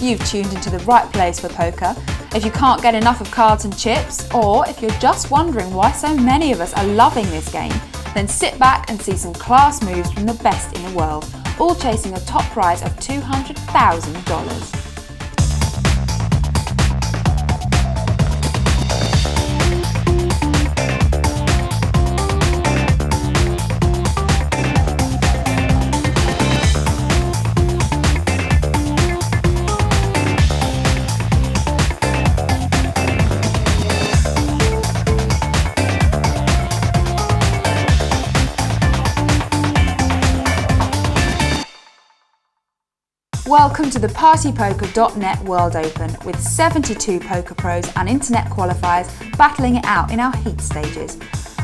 you've tuned into the right place for poker, if you can't get enough of cards and chips, or if you're just wondering why so many of us are loving this game, then sit back and see some class moves from the best in the world, all chasing a top prize of $200,000. Welcome to the partypoker.net World Open with 72 poker pros and internet qualifiers battling it out in our heat stages.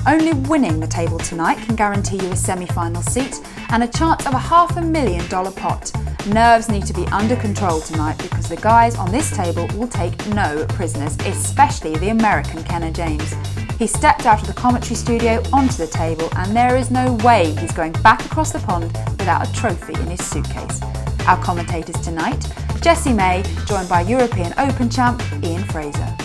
Only winning the table tonight can guarantee you a semi-final seat and a chance of a $500,000 pot. Nerves need to be under control tonight because the guys on this table will take no prisoners, especially the American Kenna James. He stepped out of the commentary studio onto the table and there is no way he's going back across the pond without a trophy in his suitcase. Our commentators tonight, Jessie May, joined by European Open champ Ian Frazer.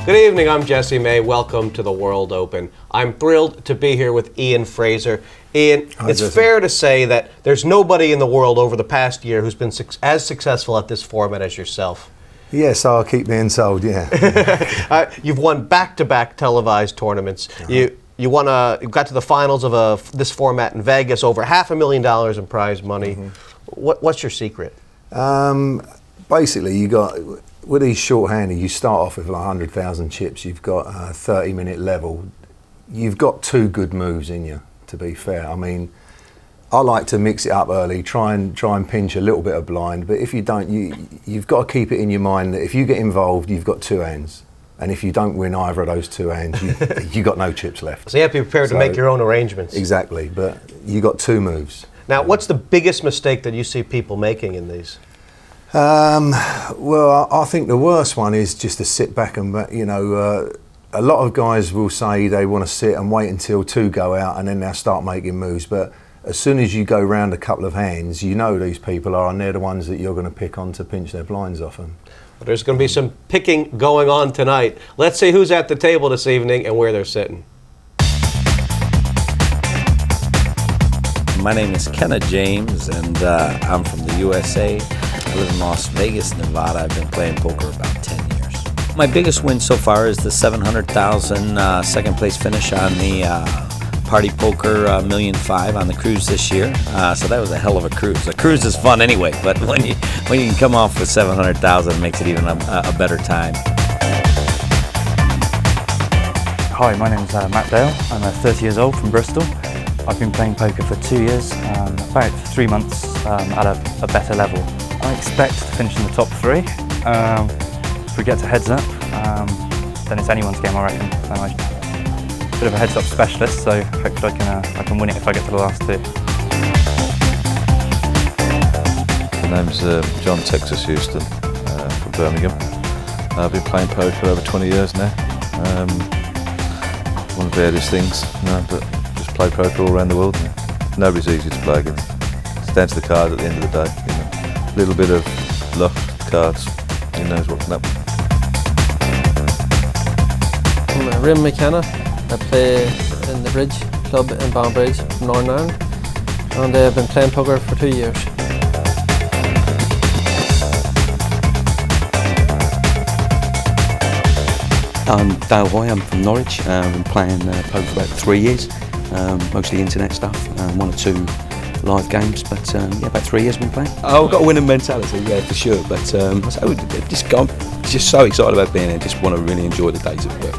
Good evening, I'm Jessie May. Welcome to the World Open. I'm thrilled to be here with Ian Frazer. Ian, it's fair to say that there's nobody in the world over the past year who's been as successful at this format as yourself. Yes, I'll keep being sold, yeah. You've won back-to-back televised tournaments. You got to the finals of this format in Vegas, over $500,000 in prize money. Mm-hmm. What's your secret? Basically, you got, with these short-handed, you start off with like 100,000 chips. You've got a 30-minute level. You've got two good moves in you, to be fair. I mean, I like to mix it up early, try and pinch a little bit of blind. But if you don't, you've got to keep it in your mind that if you get involved, you've got two hands. And if you don't win either of those two hands, you got no chips left. So you have to be prepared to make your own arrangements. Exactly, but you got two moves. Now, what's the biggest mistake that you see people making in these? Well, I think the worst one is just to sit back and, a lot of guys will say they want to sit and wait until two go out and then they'll start making moves. But as soon as you go round a couple of hands, you know these people are, and they're the ones that you're going to pick on to pinch their blinds off them. Well, there's going to be some picking going on tonight. Let's see who's at the table this evening and where they're sitting. My name is Kenna James, and I'm from the USA. I live in Las Vegas, Nevada. I've been playing poker about 10 years. My biggest win so far is the $700,000 second place finish on the Party Poker $1.5 million on the cruise this year. So that was a hell of a cruise. A cruise is fun anyway, but when you can come off with $700,000, it makes it even a better time. Hi, my name's Matt Dale. I'm 30 years old from Bristol. I've been playing poker for 2 years, about 3 months at a better level. I expect to finish in the top 3. If we get to heads up, then it's anyone's game, I reckon. So I'm a bit of a heads up specialist, so hopefully I can win it if I get to the last 2. My name's Jon Texas Hewston from Birmingham. I've been playing poker for over 20 years now. One of various things, but play poker all around the world. Nobody's easy to play against. It's down to the cards at the end of the day. A little bit of luck, cards, who knows what can happen. I'm Raymond McKenna. I play in the Bridge Club in Banbridge, Northern Ireland, and I've been playing poker for 2 years. I'm Dale Hoy, I'm from Norwich. I've been playing poker for about 3 years. Mostly internet stuff, 1 or 2 live games, but about 3 years been playing. Oh, I've got a winning mentality, yeah, for sure, but I'm just so excited about being here, just want to really enjoy the days of work.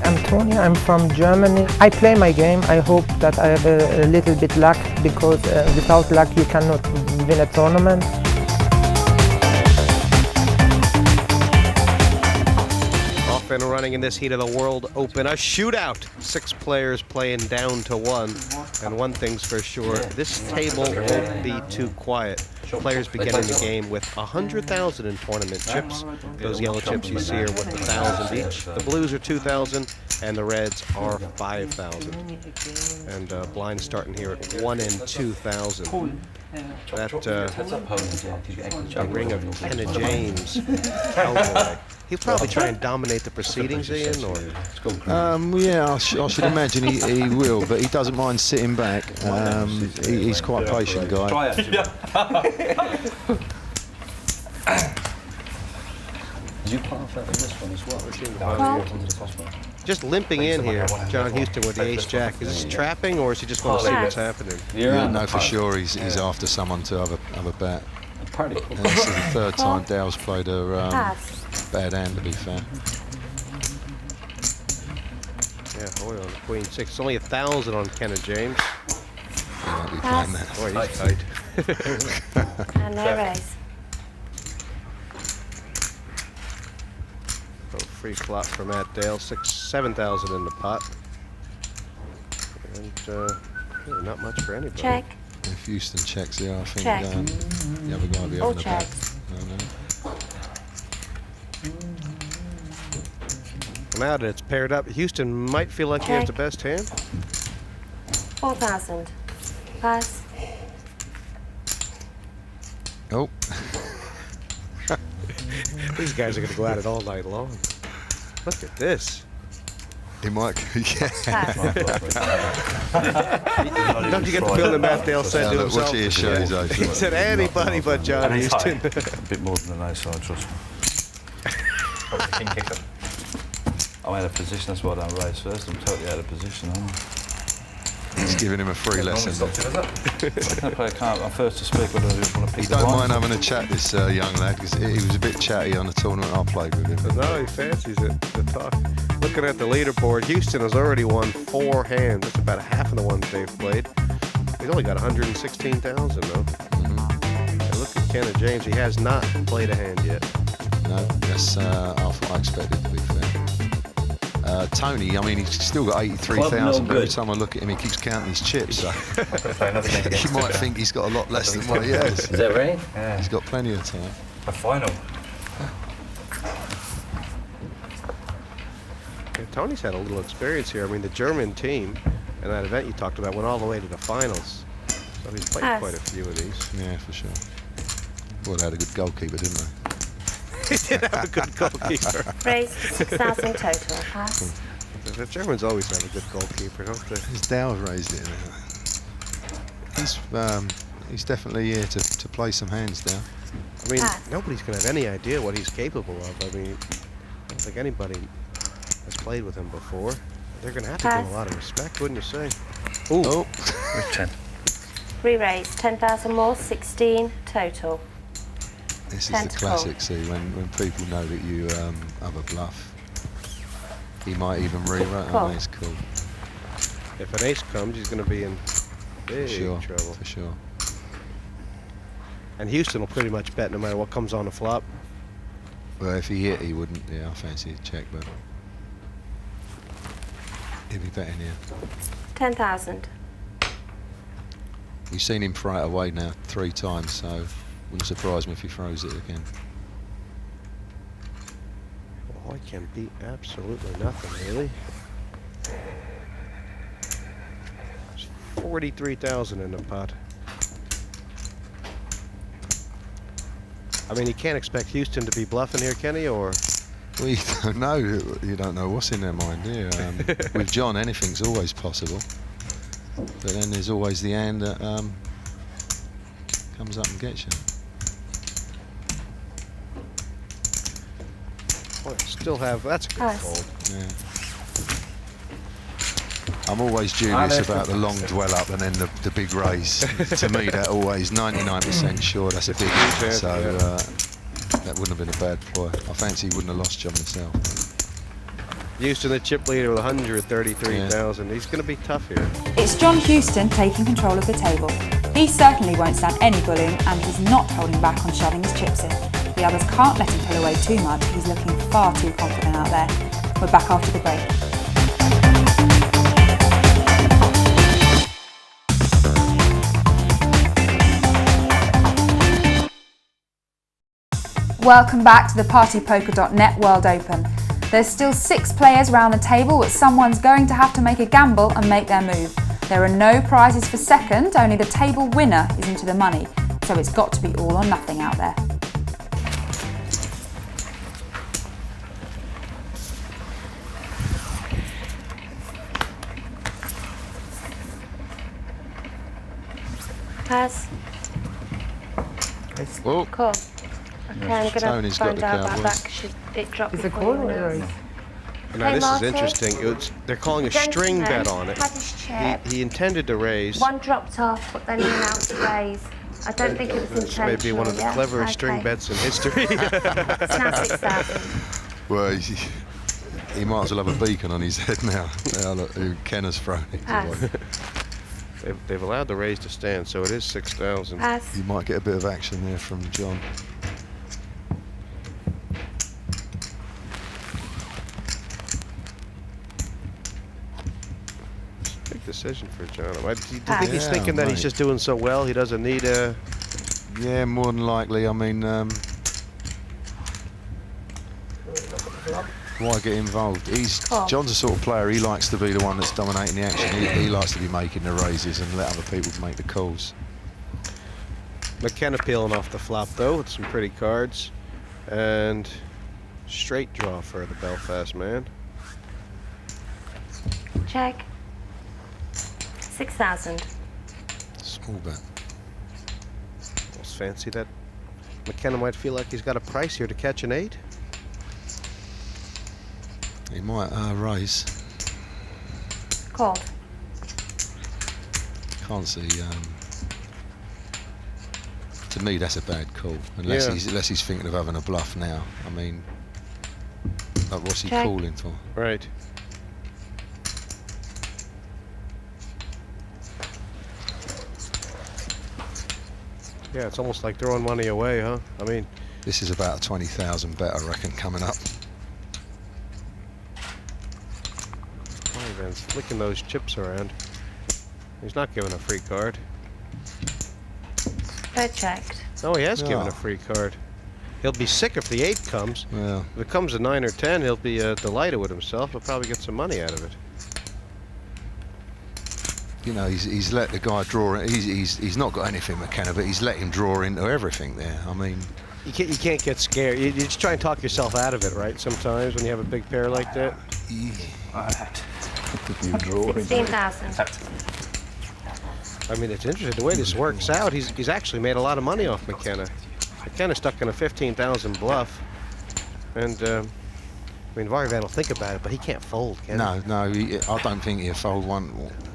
I'm Toni, I'm from Germany. I play my game. I hope that I have a little bit luck, because without luck you cannot win a tournament. And running in this heat of the World Open, a shootout. 6 players playing down to 1, and one thing's for sure, this table won't be too quiet. Players beginning the game with 100,000 in tournament chips. Those yellow chips you see are worth 1,000 each. The blues are 2,000, and the reds are 5,000. And blind starting here at 1 and 2,000. That a ring of Kenna James Cowboy. He'll probably try and dominate the proceedings, Ian, or? Yeah, I should imagine he will, but he doesn't mind sitting back. He's quite a patient guy. Did you pass that in this one as well? Just limping in here, Jon Hewston with the ace-jack. Is this trapping, or is he just going to see what's happening? Yeah, no, for sure he's after someone to have a bet. And this is the third time Dale's played a bad hand, to be fair. Yeah, boy, on the queen six. It's only 1,000 on Kenna James. He won't be playing that. Boy, he's tight. And no raise. Free flop for Matt Dale, 7,000 in the pot. And really not much for anybody. Check. If Hewston checks here, I think Check. the other guy will be All having a bet. checks. Now that it's paired up, Hewston might feel like he has the best hand. 4,000. Pass. Oh. These guys are going to go at it all night long. Look at this. He might, yeah. Don't you get the feeling Matt Dale said to himself? Watch his show, He said anybody but Jon Hewston. A bit more than an ace, I trust me. I'm out of position, that's why I don't raise first. I'm totally out of position, aren't I? He's giving him a free lesson. I'm play a card. I'm first to speak, but I just want to pick He don't mind having a chat, this young lad, because he was a bit chatty on the tournament I played with him. No, he fancies it, the talk. Looking at the leaderboard, Hewston has already won 4 hands. That's about half of the ones they've played. He's only got 116,000 though. And look at Kenna James, he has not played a hand yet. No, that's half what I expected, to be fair. Toni, I mean, he's still got 83,000, but every time I look at him, he keeps counting his chips, so you might think he's got a lot less than what he has. Is that right? Yeah. He's got plenty of time. a final. Yeah, Toni's had a little experience here. I mean, the German team and that event you talked about went all the way to the finals. So he's played quite a few of these. Yeah, for sure. Well, they had a good goalkeeper, didn't they? He did have a good goalkeeper. Raise 6,000 total. Pass. The Germans always have a good goalkeeper, don't they? His Dow's raised it. He's definitely here to play some hands now. I mean, nobody's going to have any idea what he's capable of. I mean, I don't think anybody has played with him before. They're going to have to give him a lot of respect, wouldn't you say? Ooh. Oh. 10. Re-raise, 10,000 more, 16 total. This is the classic, see, when people know that you have a bluff. He might even rewrite. Oh, that's cool. If an ace comes, he's going to be in big trouble. For sure. And Hewston will pretty much bet no matter what comes on the flop. Well, if he hit, he wouldn't. Yeah, I fancy he'd check, but he'd be betting here. 10,000. You've seen him throw it away now 3 times, so wouldn't surprise me if he throws it again. Well, I can beat absolutely nothing, really. There's 43,000 in the pot. I mean, you can't expect Hewston to be bluffing here, Kenny, or? Well, you don't know. You don't know what's in their mind, do you? With Jon, anything's always possible. But then there's always the hand that comes up and gets you. Boy, still have, that's a good fold. Yeah. I'm always dubious about the long dwell up and then the big raise. To me, that always 99% sure that's a big hit. So that wouldn't have been a bad ploy. I fancy he wouldn't have lost Jon himself. Hewston, the chip leader with 133,000. He's going to be tough here. It's Jon Hewston taking control of the table. He certainly won't stand any bullying and he's not holding back on shoving his chips in. The others can't let him pull away too much. He's looking far too confident out there. We're back after the break. Welcome back to the partypoker.net World Open. There's still 6 players around the table, but someone's going to have to make a gamble and make their move. There are no prizes for second, only the table winner is into the money, so it's got to be all or nothing out there. Pass. Oh, Call. Okay, I'm going to Toni's got find the out about Cowboys. that because it dropped Is it before call you or announced. Now Hey, this is Marty. interesting. They're calling a string bet on it. Had his chip. He intended to raise. One dropped off, but then he announced to raise. I don't think it was This intentional. may be one of the yeah? cleverest string Okay. bets in history. It's now 6,000. well, he might as well have a beacon on his head now. Now look, who Kenna's thrown it. Pass. They've allowed the raise to stand, so it is 6,000. Pass. You might get a bit of action there from Jon. Big decision for Jon. Do you Pass. think he's Yeah, thinking that he's mate. just doing so well, he doesn't need a... Yeah, more than likely. I mean, why get involved? Cool. Jon's the sort of player, he likes to be the one that's dominating the action. He likes to be making the raises and let other people make the calls. McKenna peeling off the flop, though, with some pretty cards. And straight draw for the Belfast man. Check. 6,000. Small bet. Almost fancy that McKenna might feel like he's got a price here to catch an 8. He might raise. Called. Can't see. To me, that's a bad call. Unless he's thinking of having a bluff now. I mean, like, what's he Check. calling for? Right. Yeah, it's almost like throwing money away, huh? I mean, This is about a 20,000 bet, I reckon, coming up. Vardjavand's flicking those chips around. He's not giving a free card. Third checked. No, he has given Oh. a free card. He'll be sick if the 8 comes. Well, If it comes a 9 or 10, he'll be delighted with himself. He'll probably get some money out of it. you know, he's let the guy draw. He's not got anything, McKenna, but he's let him draw into everything there. I mean, You can't get scared. You just try and talk yourself out of it, right? Sometimes when you have a big pair like that. you draw 16,000. I mean, it's interesting the way this works out. He's actually made a lot of money off McKenna. McKenna's stuck in a 15,000 bluff, and I mean, Vardjavand will think about it, but he can't fold, can he? No, I don't think he'll fold one,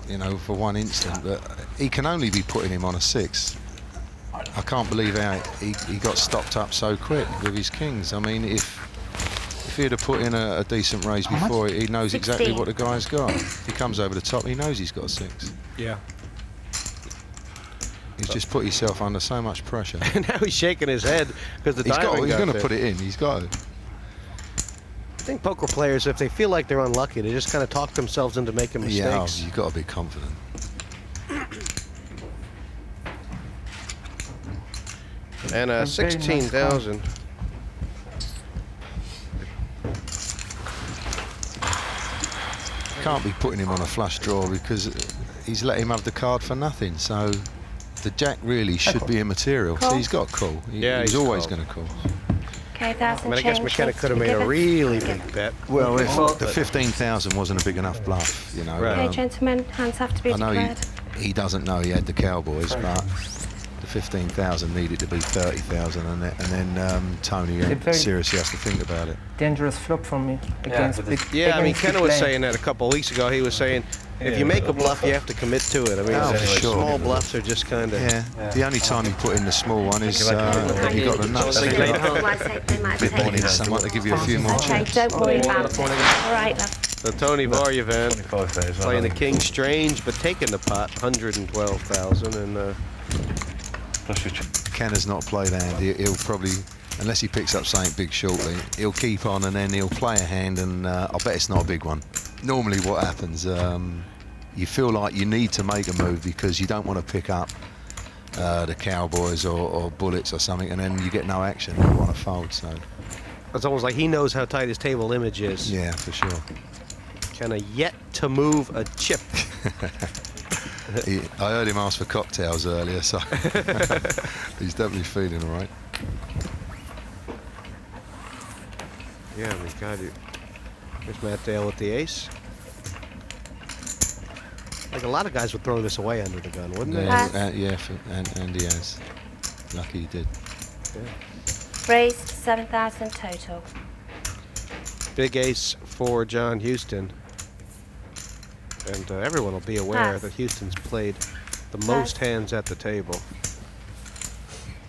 you know, for one instant. But he can only be putting him on a 6. I can't believe how he got stopped up so quick with his kings. I mean, if he'd have put in a decent raise before, he knows exactly 16. what the guy's got. He comes over the top, he knows he's got a 6. Yeah. He's just put himself under so much pressure. Now he's shaking his head because the diamond He's got going to there. put it in. He's got to. I think poker players, if they feel like they're unlucky, they just kind of talk themselves into making Yeah, mistakes. you've got to be confident. And 16,000. Can't be putting him on a flush draw because he's let him have the card for nothing. So the jack really should be immaterial. So he's got a call. Yeah, he's he's always called. going to call. Okay, I 1,000 mean, I guess change. McKenna could have made Give a it. really Give. big bet. Well, if But- the 15,000 wasn't a big enough bluff, you know. Right. Okay, gentlemen, hands have to be I know declared. he doesn't know he had the Cowboys, but the 15,000 needed to be 30,000, and then Toni seriously has to think about it. Dangerous flop for me against big. Yeah, I mean, against big Kenna was players. saying that a couple of weeks ago. He was saying, if you make a bluff, you have to commit to it. I mean, Oh, for sure. small bluffs are just kind of... Yeah. The only time you put in the small one is you got the nuts. They You laid got home. a bit more need someone to give you a few more Okay, chips. don't worry about it. All right, love. So Toni Vardjavand playing the king strange, but taking the pot, 112,000, and Kenna's not played a hand. He'll probably, unless he picks up something big shortly, he'll keep on and then he'll play a hand, and I bet it's not a big one. Normally what happens, you feel like you need to make a move because you don't want to pick up the Cowboys or bullets or something, and then you get no action. You want to fold. So It's almost like he knows how tight his table image is. Yeah, for sure. Kind of yet to move a chip. I heard him ask for cocktails earlier, so he's definitely feeling all right. Yeah, we got it. There's Matt Dale with the ace. Like a lot of guys would throw this away under the gun, wouldn't they? Yeah, and he has. Lucky he did. Yeah. Raised 7,000 total. Big ace for Jon Hewston. And everyone will be aware Pass. that Hewston's played the most hands at the table.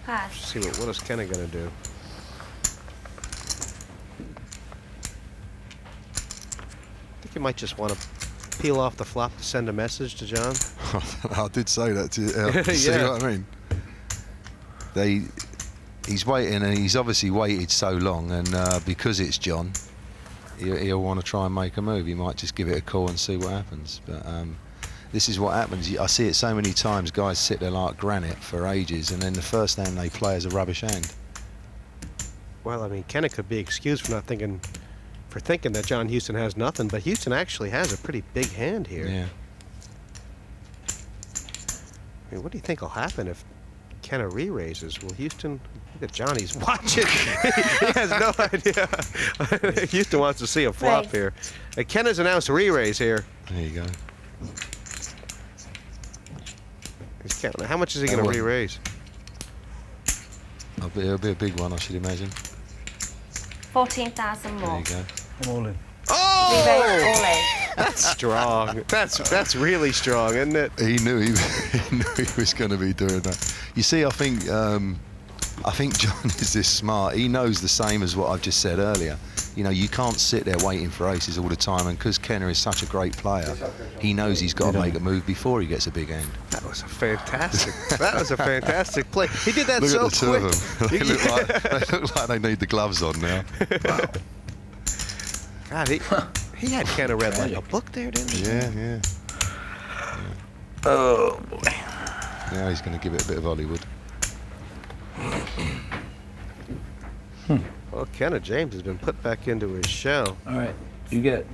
Pass. See what is Kenna gonna do? I think you might just want to peel off the flop to send a message to Jon. I did say that to you. See Yeah. what I mean? He's waiting, and he's obviously waited so long, and because it's Jon, he'll want to try and make a move. He might just give it a call and see what happens. But this is what happens. I see it so many times. Guys sit there like granite for ages, and then the first hand they play is a rubbish hand. Well, I mean, Kenna could be excused for thinking that Jon Hewston has nothing, but Hewston actually has a pretty big hand here. Yeah. I mean, what do you think will happen if Kenna re-raises? Will Hewston... Look at Johnny's watching. He has no idea. Hewston wants to see a flop Raise. here. Kenna's announced a re-raise here. There you go. How much is he going to re-raise? It'll be a big one, I should imagine. 14,000 There more. you go. I'm all in. Oh! Re-raise all in. That's strong. That's really strong, isn't it? He knew he was going to be doing that. You see, I think Jon is this smart. He knows the same as what I've just said earlier. You know, you can't sit there waiting for aces all the time, and because Kenna is such a great player, he knows he's got to make a move before he gets a big hand. That was a fantastic play. He did that Look so at the two quick. of them. They look like they need the gloves on now. God, he had Kenna read like a book there, didn't he? Yeah. Oh boy. Now he's going to give it a bit of Hollywood. Well, Kenna James has been put back into his shell. All right, you get it.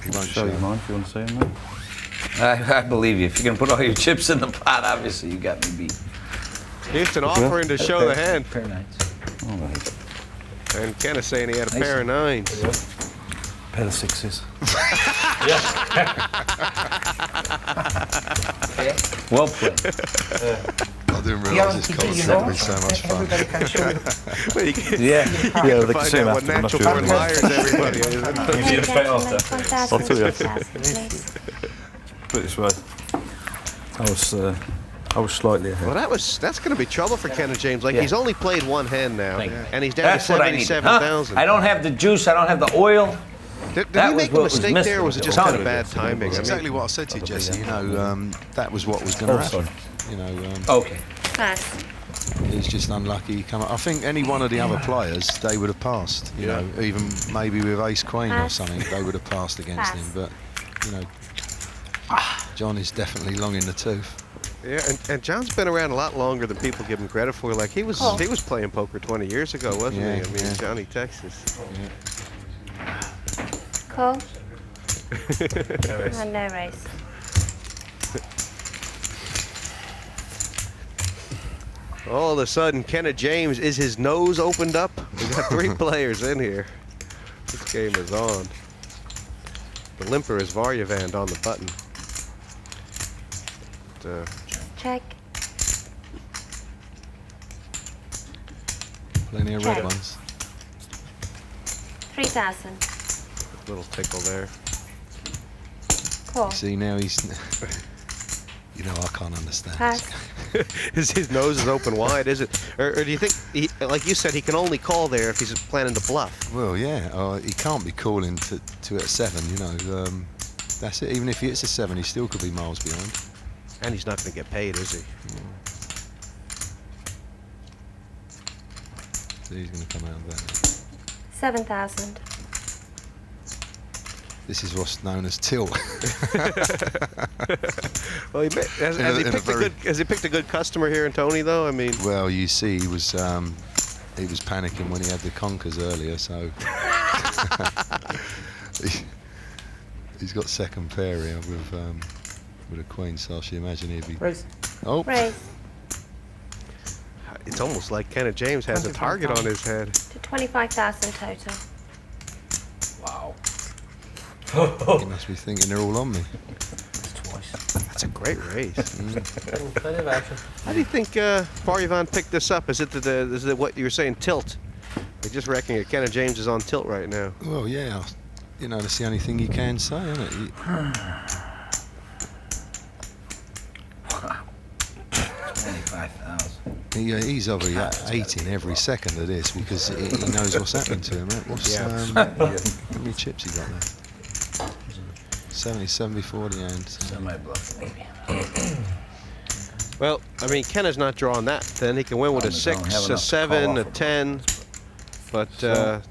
He won't Show you show. mine if you want to see them. I believe you. If you're gonna put all your chips in the pot, obviously you got me beat. Hewston offering to show the hand, Pair of nines. All right. and Kenna saying he had a pair of nines. Pair of sixes. Well played. I didn't realise this concept would be so much fun. Everybody can show you. Well, you can, Yeah, they can find see them out what after. I'm not natural sure. born liars everybody is. You see the Ladies and pay gentlemen, after. 1,000, I'll tell you 2,000, please. Put it this way. I was slightly ahead. Well, that's going to be trouble for Kenna James. Like, Yeah. he's only played one hand now, Thank you. and he's down That's to what I need. 77,000. I don't have the juice. I don't have the oil. Did that he was make a what was mistake missing. there, or was it just Tell kind of me bad this. timing? I That's mean, exactly what I said to you, Jesse. You know, that was what was going to happen. Sorry. You know, Okay. Pass. he's just unlucky. He come up. I think any one of the other players, they would have passed. You know, even maybe with Ace Queen or Pass. something, they would have passed against Pass. him. But you know, Jon is definitely long in the tooth. yeah, and Jon's been around a lot longer than people give him credit for. Like, he was playing poker 20 years ago, wasn't he? I mean, Yeah. Johnny Texas. Call. And no raise. All of a sudden, Kenna James, is his nose opened up? We got 3 players in here. This game is on. The limper is Vardjavand on the button. Check. Plenty of Check. red ones. 3,000. Little tickle there. Call. See, now he's. You know, I can't understand. Pass. His nose is open wide, is it? Or do you think, like you said, he can only call there if he's planning to bluff? Well, yeah, he can't be calling to at 7. You know, that's it. Even if he hits a 7, he still could be miles behind. And he's not going to get paid, is he? So he's going to come out of that. 7,000. This is what's known as tilt. Well, has he picked a good customer here in Toni, though? I mean, Well, you see, he was he was panicking when he had the conkers earlier, so he's got second pair here with a queen, so I should imagine he'd be. Raise. Oh. Raise It's almost like Kenna James has a target on his head. to 25,000 total. Wow. He must be thinking they're all on me. That's a great raise. Plenty of action. How do you think Vardjavand picked this up? Is it what you were saying, tilt? They're just reckoning it. Kenna James is on tilt right now. Well, yeah, you know, that's the only thing you can say, isn't it? 25,000. He's obviously eating every second of this because he knows what's happening to him. Right? How many chips he got there? 77 before the end. Semi-bluff, maybe. Well, I mean, Kenna's not drawing that thin. He can win with a 6, a 7, a 10. But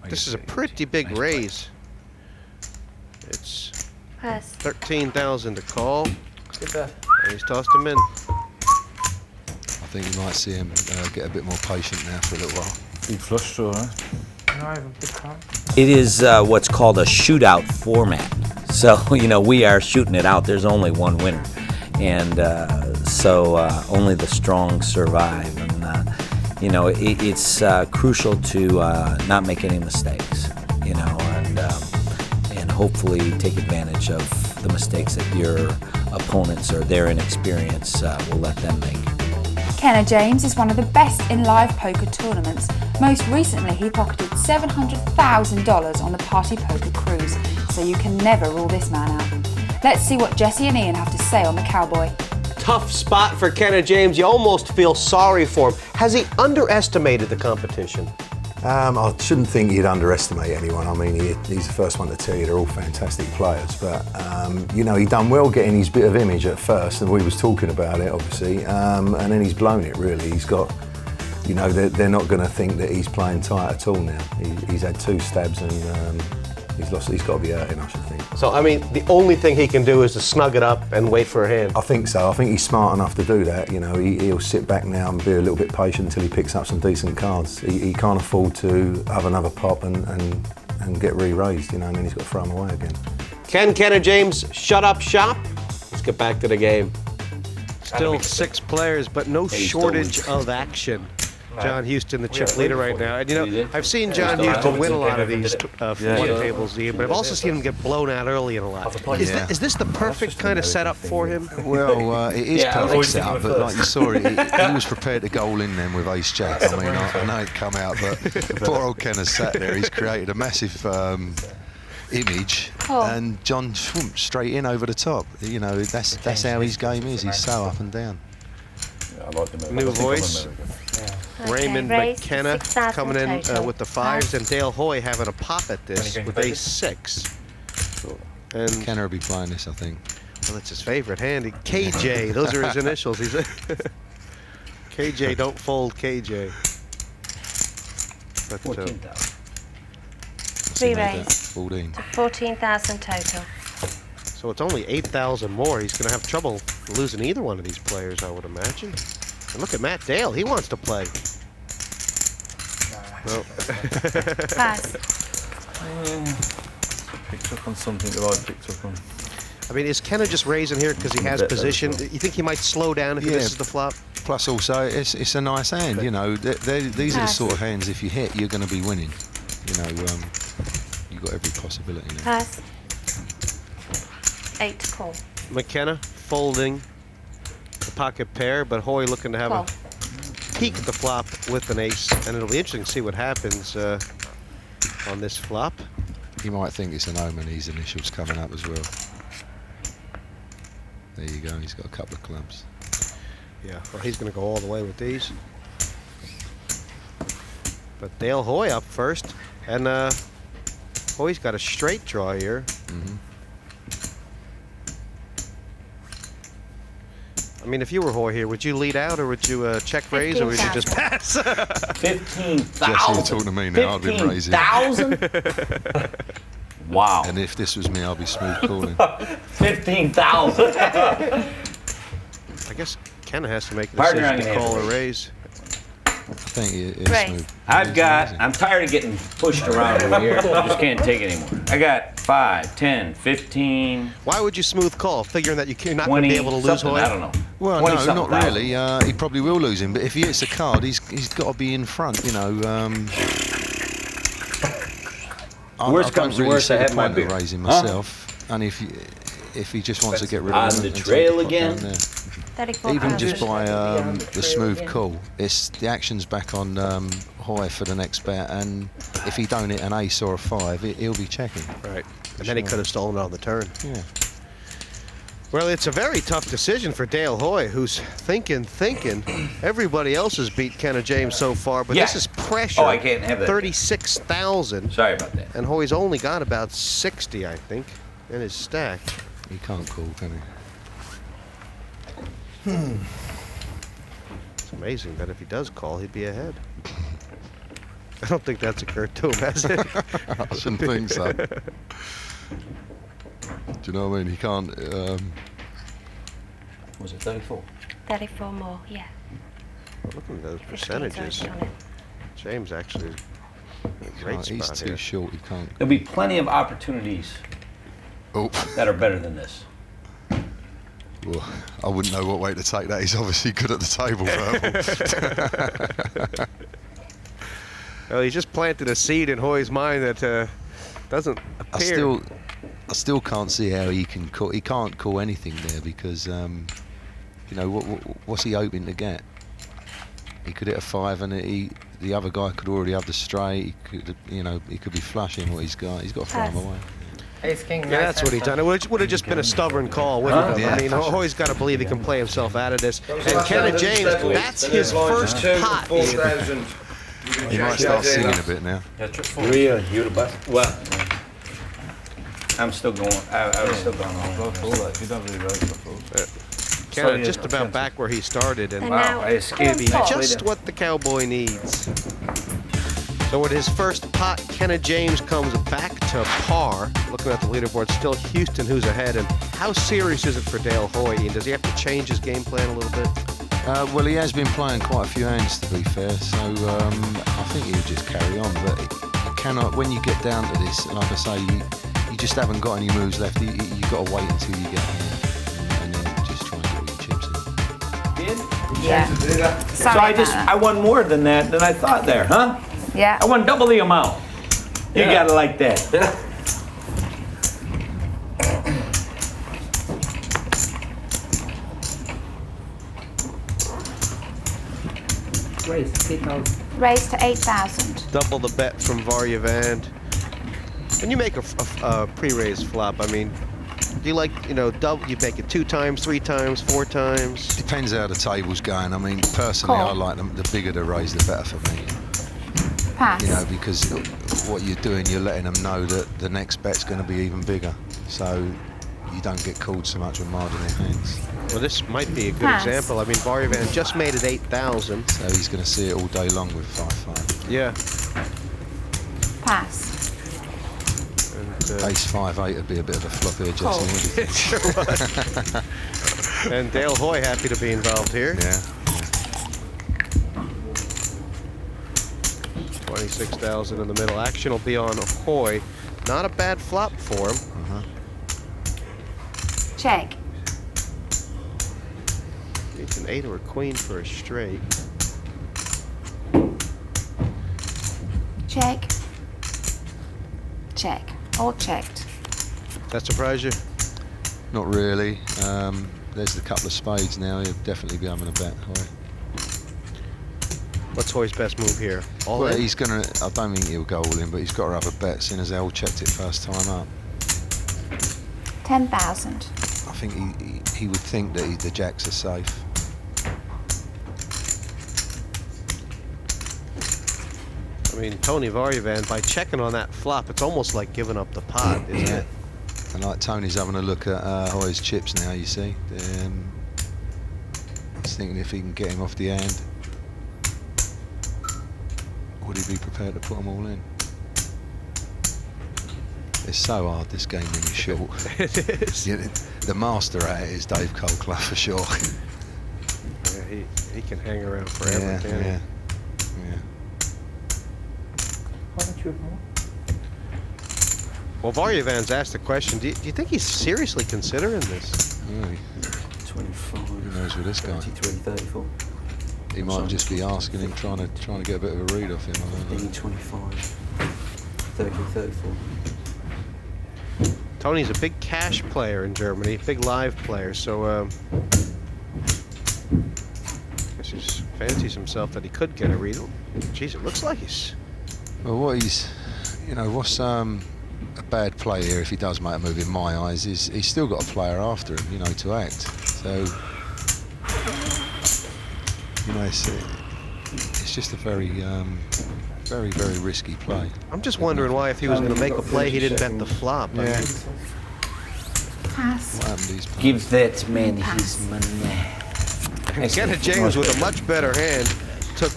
this is a pretty big raise. It's Pass. 13,000 to call. Good bet. And he's tossed him in. I think you might see him get a bit more patient now for a little while. Big flush draw, right? No, I have a big card. It is what's called a shootout format. So, you know, we are shooting it out. There's only one winner. And so only the strong survive. And, you know, it's crucial to not make any mistakes, you know, and hopefully take advantage of the mistakes that your opponents or their inexperience will let them make. Kenna James is one of the best in live poker tournaments. Most recently, he pocketed $700,000 on the Party Poker Cruise, so you can never rule this man out. Let's see what Jesse and Ian have to say on the Cowboy. Tough spot for Kenna James. You almost feel sorry for him. Has he underestimated the competition? I shouldn't think you'd underestimate anyone. I mean, he's the first one to tell you they're all fantastic players. But, you know, he done well getting his bit of image at first, and we was talking about it, obviously. And then he's blown it, really. He's got, you know, they're not going to think that he's playing tight at all now. He's had 2 stabs and he's lost. He's got to be hurting, I should think. So, I mean, the only thing he can do is to snug it up and wait for a hand. I think so. I think he's smart enough to do that. You know, he'll sit back now and be a little bit patient until he picks up some decent cards. He can't afford to have another pop and get re-raised, you know, and then he's got to throw them away again. Can Kenna James shut up shop? Let's get back to the game. Still 6 players, but no shortage of action. Jon Hewston, the chip leader right now. And, you know, I've seen Jon Hewston win a lot of these one tables, Ian, but I've also seen him get blown out early in a lot. Is this the perfect kind of setup for him? Well, it is perfect setup, but like you saw, he was prepared to goal in then with Ace Jack. I mean, I know it come out, but poor old Kenna's sat there. He's created a massive image, and Jon straight in over the top. You know, that's how his game is. He's so up and down. New voice. Raymond McKenna coming in with the 5s, and Dale Hoy having a pop at this with Ace-6. And Kenna will be playing this, I think. Well, that's his favorite hand. KJ, those are his initials. He's KJ, don't fold KJ. But, 14,000. 3 raise. 14,000 total. So it's only 8,000 more. He's going to have trouble losing either one of these players, I would imagine. And look at Matt Dale. He wants to play. No. Pass. Picked up on something that I picked up on. I mean, is Kenna just raising here because he has position? You think he might slow down if he misses the flop? Plus, also, it's a nice hand. You know, these are the sort of hands. If you hit, you're going to be winning. You know, you've got every possibility now. Pass. 8 to call. McKenna folding the pocket pair, but Hoy looking to have a peek at the flop with an ace, and it'll be interesting to see what happens on this flop. He might think it's an omen, his initials coming up as well. There you go, he's got a couple of clubs. Yeah, well, he's going to go all the way with these. But Dale Hoy up first, and Hoy's got a straight draw here. I mean, if you were Hoy here, would you lead out, or would you check raise, or would you just pass? 15,000. Jesse, you're talking to me now. I've been raising. 15,000? Wow. And if this was me, I'd be smooth calling. 15,000. I guess Kenna has to make a decision to call or raise. think it's Right. smooth. I'm tired of getting pushed around over here. I just can't take it anymore. I got 5, 10, 15, Why would you smooth call, figuring that you're not going 20, to be able to lose something, Hoy? I don't know. Well, 20 no, something not thousand. really. He probably will lose him, but if he hits a card, he's got to be in front. You know. Worst comes to worst, I have my beer. Raising myself, and if he just wants to get rid On of him, the and take trail pot again? down there. 34 Even pounds. just by the smooth call, it's the action's back on Hoy for the next bet, and if he don't hit an ace or a 5, he'll be checking. Right. And then he could have stolen it on the turn. Yeah. Well, it's a very tough decision for Dale Hoy, who's thinking. Everybody else has beat Kenna James so far, but Yeah. this is pressure. Oh, I can't have that. 36,000. Sorry about that. And Hoy's only got about 60, I think, in his stack. He can't call, can he? It's amazing that if he does call, he'd be ahead. I don't think that's occurred to him, has it? I shouldn't think so. Do you know what I mean? He can't. Was it 34? 34 more, yeah. Look at those 15's percentages. already on it. James actually in a great He's spot too here. short. He can't. There'll be plenty of opportunities Oh. that are better than this. Well, I wouldn't know what way to take that. He's obviously good at the table, Verbal. Well, he just planted a seed in Hoy's mind that doesn't appear. I still can't see how he can call. He can't call anything there because, what's he hoping to get? He could hit a 5, and the other guy could already have the straight. He could be flushing what he's got. He's got to throw him away. Ace king. Yeah, that's what he done. It would have just been a stubborn call, wouldn't it? Yeah. I mean, Hoy's got to believe he can play himself out of this. And Kenna James, that's his first pot. He might start singing a bit now. You're the best. Well, I'm still going. I was still going on. Kenna just about back where he started, and And now, I escaped. maybe just what the Cowboy needs. So with his first pot, Kenna James comes back to par. Looking at the leaderboard, still Hewston who's ahead. And how serious is it for Dale Hoy? Ian? Does he have to change his game plan a little bit? Well, he has been playing quite a few hands, to be fair. So I think he'll just carry on. But you cannot, when you get down to this, like I say, you just haven't got any moves left. You've got to wait until you get here, and then just try and get all your chips in. Yeah. So I won more than that than I thought there, huh? Yeah. I won double the amount. You gotta like that. Raised to 8,000. Double the bet from Vardjavand. When you make a pre-raise flop, I mean, do you like, double? You make it 2 times, 3 times, 4 times? Depends how the table's going. I mean, personally, I Call. like them. The bigger the raise, the better for me. Pass. Because what you're doing, you're letting them know that the next bet's going to be even bigger. So you don't get called so much with marginal hands. Well, this might be a good Pass. example. I mean, Vardjavand just made it 8,000. So he's going to see it all day long with 5-5. Yeah. Pass. And, Ace 5-8 would be a bit of a flop here, Call. Jesse. it sure was. And Dale Hoy happy to be involved here. Yeah. 26,000 in the middle. Action will be on Hoy. Not a bad flop for him. Check. It's an 8 or a queen for a straight. Check. Check. All checked. Does that surprise you? Not really. There's a couple of spades now. He'll definitely be having a bet. Hoy. What's Hoy's best move here? All Well, in? he's going to. I don't think he'll go all in, but he's got to have a bet, seeing as they all checked it first time up. 10,000. I think he would think that the jacks are safe. I mean, Toni Vardjavand, by checking on that flop, it's almost like giving up the pot, isn't it? And like Tony's having a look at Hoy's chips now, you see. He's thinking if he can get him off the hand, would he be prepared to put them all in? It's so hard, this game, when you're short. It is. The master at it is Dave Colclough for sure. Yeah, he can hang around forever, can't he? Yeah. Why don't you ignore? Well, Vardjavand's asked the question, do you think he's seriously considering this? Yeah, 25. who knows with this guy? 23, 34. He might just be asking him, trying to get a bit of a read off him. I don't know. 25. 30, 34. Tony's a big cash player in Germany, big live player, so I guess he just fancies himself that he could get a read. Jeez, it looks like he's... Well, what he's, what's a bad play here if he does make a move in my eyes is he's still got a player after him, to act. So, it's just a very, very, very risky play. I'm just wondering why, if he was going to make a play, he didn't bet the flop. I mean, Pass. what happened to these players? Give that man his money. Kenna James with a much better hand took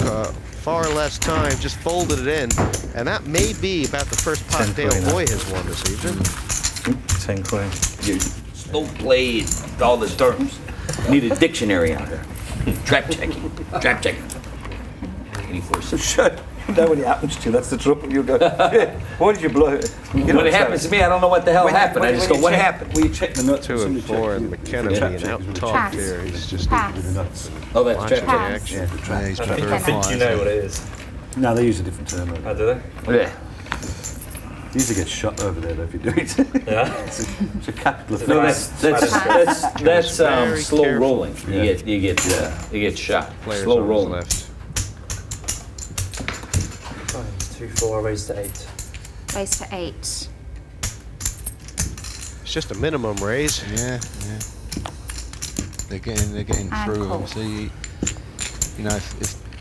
far less time, just folded it in, and that may be about the first pot Dale Boy has won this evening. 10 quid. You slow played all the terms. Need a dictionary out there. Trap checking. Trap checking. 84 cents. Shut. You know when it happens to you, that's the trouble. You go, why did you blow it? When it happens to me, I don't know what the hell happened. I just go, what happened? Well, you check the nuts. 2 and 4, and McKenna being out top here. He's just Pass. Oh, that's watching trap the Pass. action. Yeah, he's been I very think quiet. You know what it is. No, they use a different term. Oh, do they? Yeah. You usually get shot over there though, if you do it. Yeah. It's a capital offence. No, that's Very slow careful. rolling. You get shot. Players Slow on his rolling. left. 2-4, raised to 8. Raise to 8. It's just a minimum raise. Yeah. They're getting And through call. him. See,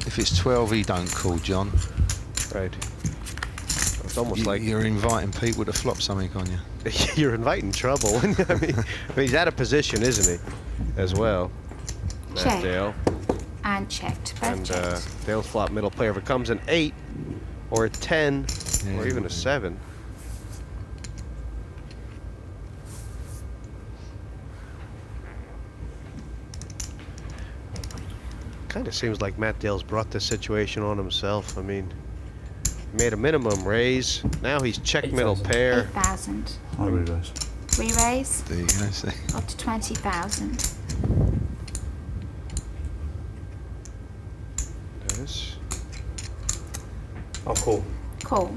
if it's 12, he don't call John. Right. It's almost like You're inviting people to flop something on you. you're inviting trouble. I mean, he's out of position, isn't he? As well. Matt Check. Dale. And checked. Both And checked. Dale's flop middle player. If it comes an 8 or a 10 or even a 7. Kind of seems like Matt Dale's brought this situation on himself. I mean, made a minimum raise. Now he's check middle pair. 8,000. I realise. Re-raise. There you go. See. Up to 20,000. Yes. Oh, cool. Call.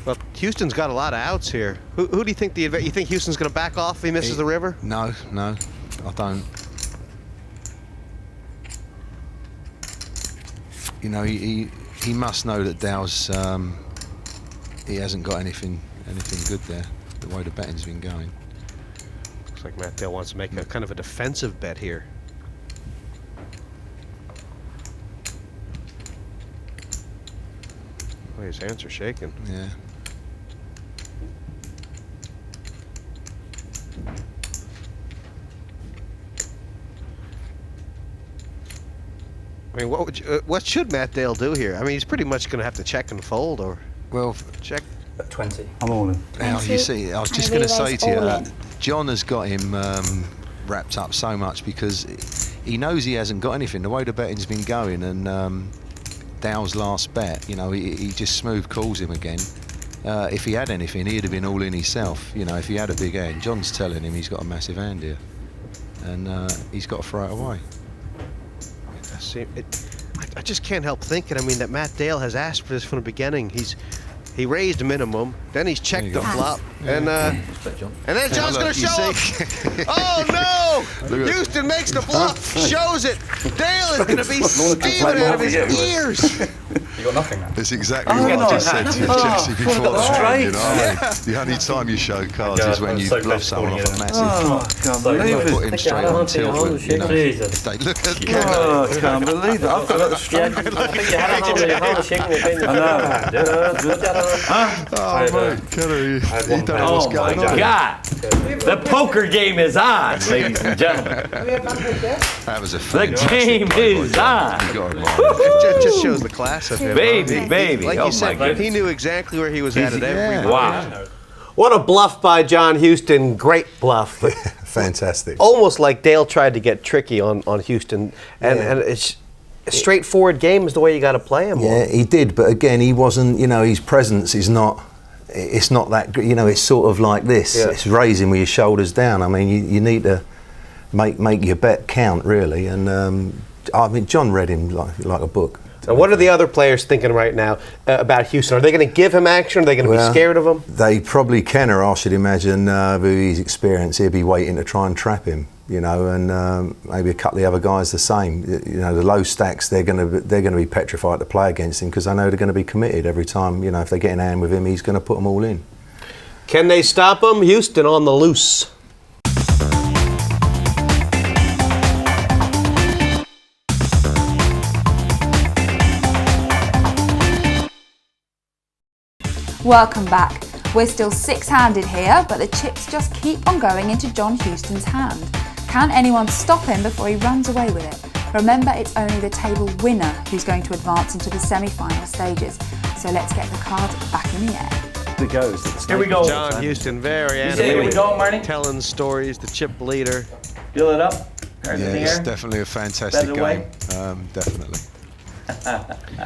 Well, Houston's got a lot of outs here. Who do you think you think Houston's going to back off if he misses the river? No, I don't. He must know that Dow's he hasn't got anything good there. The way the betting's been going. Looks like Matt Dale wants to make a kind of a defensive bet here. Oh, his hands are shaking. Yeah. I mean, what should Matt Dale do here? I mean, he's pretty much going to have to check and fold, or Well, check. At 20. I'm all in. now you see, I was just And going to say realised to you, all in. John has got him wrapped up so much because he knows he hasn't got anything. The way the betting's been going, and Dow's last bet, he just smooth calls him again. If he had anything, he'd have been all in himself. If he had a big hand, John's telling him he's got a massive hand here, and he's got to throw it away. I just can't help thinking. I mean, that Matt Dale has asked for this from the beginning. He raised a minimum, then he's checked the flop, and then John's going to show up. Oh no! Houston makes the bluff, shows it. Dale is going to be steaming out of his ears. You got nothing now. That's exactly what I just said to you, Jesse, before the round. The only time you show cards is when you bluff someone off a massive. Oh, I can't believe it. Put him straight on tilt. Jesus. They look at Oh, I can't believe it. I've got a strong. I think you had a hand in your hand shaking it. Oh, mate, Kenna, you don't know what's going on. God, the poker game is on, ladies and gentlemen. That was a The fantastic game play by is John. on. You got him right. It just shows the class of him. Baby, baby. Like Oh you said, my goodness. he knew exactly where he was at every Yeah. Wow. What a bluff by Jon Hewston. Great bluff. Fantastic. Almost like Dale tried to get tricky on Hewston. And it's straightforward game is the way you got to play him. Yeah, he did, but again, he wasn't. His presence is not. It's not that. It's sort of like this. Yeah. It's raising with your shoulders down. I mean, you need to make your bet count, really. And I mean, Jon read him like a book. And what are the other players thinking right now about Hewston? Are they going to give him action? Are they going to be scared of him? They probably Kenna, I should imagine, with his experience, he'll be waiting to try and trap him. And maybe a couple of the other guys the same. The low stacks, they're going to be petrified to play against him because they know they're going to be committed every time. If they get in hand with him, he's going to put them all in. Can they stop him? Hewston on the loose. Welcome back. We're still six-handed here, but the chips just keep on going into Jon Hewston's hand. Can anyone stop him before he runs away with it? Remember, it's only the table winner who's going to advance into the semi-final stages. So let's get the cards back in the air. Here goes. Here we go. Jon Hewston, very animated. Here we go, Marnie. Telling stories, the chip leader. Build it up. It's definitely a fantastic game. Definitely.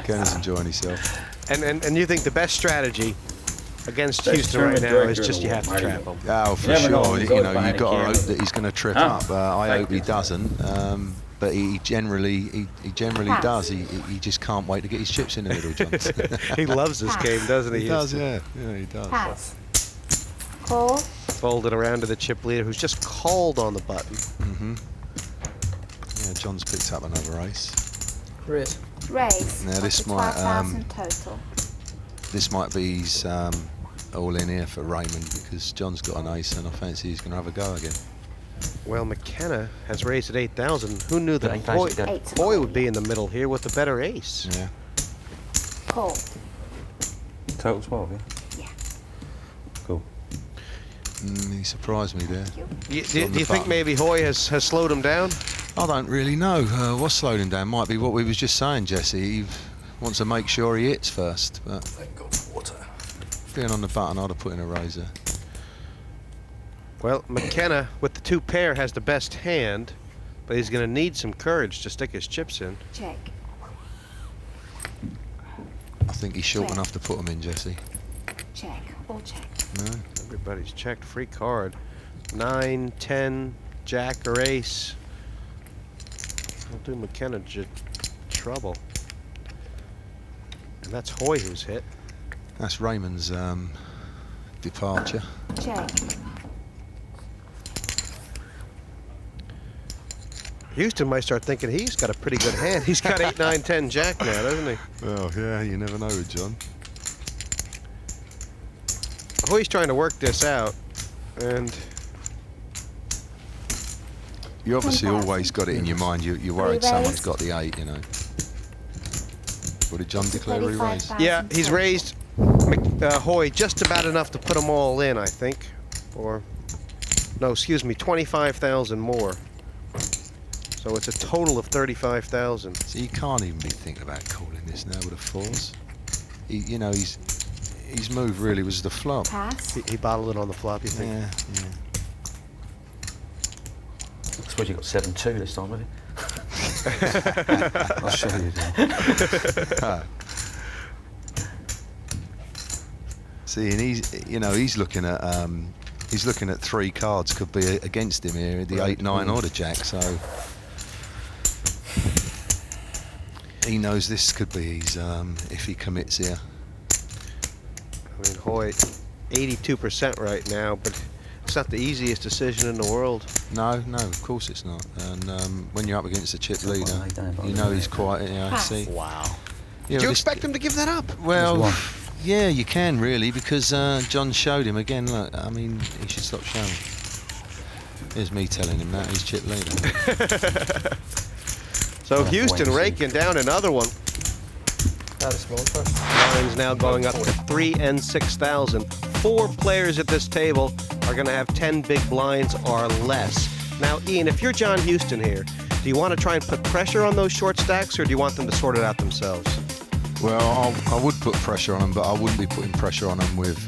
Kenna's enjoying himself. And you think the best strategy against Hewston right now is just you have to trap him? Oh, for sure. You've got to hope that he's going to trip up. I hope he doesn't. But he generally does. He just can't wait to get his chips in the middle, Jon. He loves this game, doesn't he? He does, yeah. Yeah, he does. Pass. Call. Fold it around to the chip leader, who's just called on the button. Yeah, Jon's picked up another ace. Raise. Raise. Now this might 12,000 total. This might be his all in here for Raymond because Jon's got an ace and I fancy he's going to have a go again. Well, McKenna has raised at 8,000. Who knew that Eight. Hoy would be in the middle here with the better ace? Yeah. Call. Total 12, yeah? Yeah. Cool. He surprised me there. Do you think maybe Hoy has slowed him down? I don't really know. What slowed him down might be what we was just saying, Jesse. He wants to make sure he hits first. But Thank God for water. being on the button, I'd have put in a razor. Well, McKenna with the 2 pair has the best hand, but he's going to need some courage to stick his chips in. Check. I think he's short enough to put them in, Jesse. Check. All check. No? Everybody's checked. Free card. 9, 10, jack or ace. Will do McKenna trouble. And that's Hoy who's hit. That's Raymond's departure. Check. Hewston might start thinking he's got a pretty good hand. He's got 8, 9, 10 jack now, doesn't he? Well, yeah, you never know with Jon. Hoy's trying to work this out, and You obviously always got it in your mind. You're worried someone's got the 8, you know. What did Jon declare he raised? yeah, he's raised Hoy just about enough to put them all in, I think. Or, no, excuse me, 25,000 more. So it's a total of 35,000. So you can't even be thinking about calling this now with a 4s. You know, his move really was the flop. Pass. He bottled it on the flop, you think? Yeah. I suppose you got 7-2 this time, haven't you? I'll show you. See, and he's looking at 3 cards could be against him here, the 8, 9 or the jack. So he knows this could be his if he commits here. I mean, Hoy, 82% right now, but it's not the easiest decision in the world. No, of course it's not. And when you're up against a chip leader, you know he's quite. See. Wow. Yeah, Did you expect him to give that up? Well, yeah, you can really because Jon showed him again. Look, I mean, he should stop showing. Here's me telling him that he's chip leader. So Hewston raking down another one. Not a small first. Line's now going up to 3 and 6,000. 4 players at this table are going to have 10 big blinds or less. Now, Ian, if you're Jon Hewston here, do you want to try and put pressure on those short stacks, or do you want them to sort it out themselves? Well, I would put pressure on them, but I wouldn't be putting pressure on them with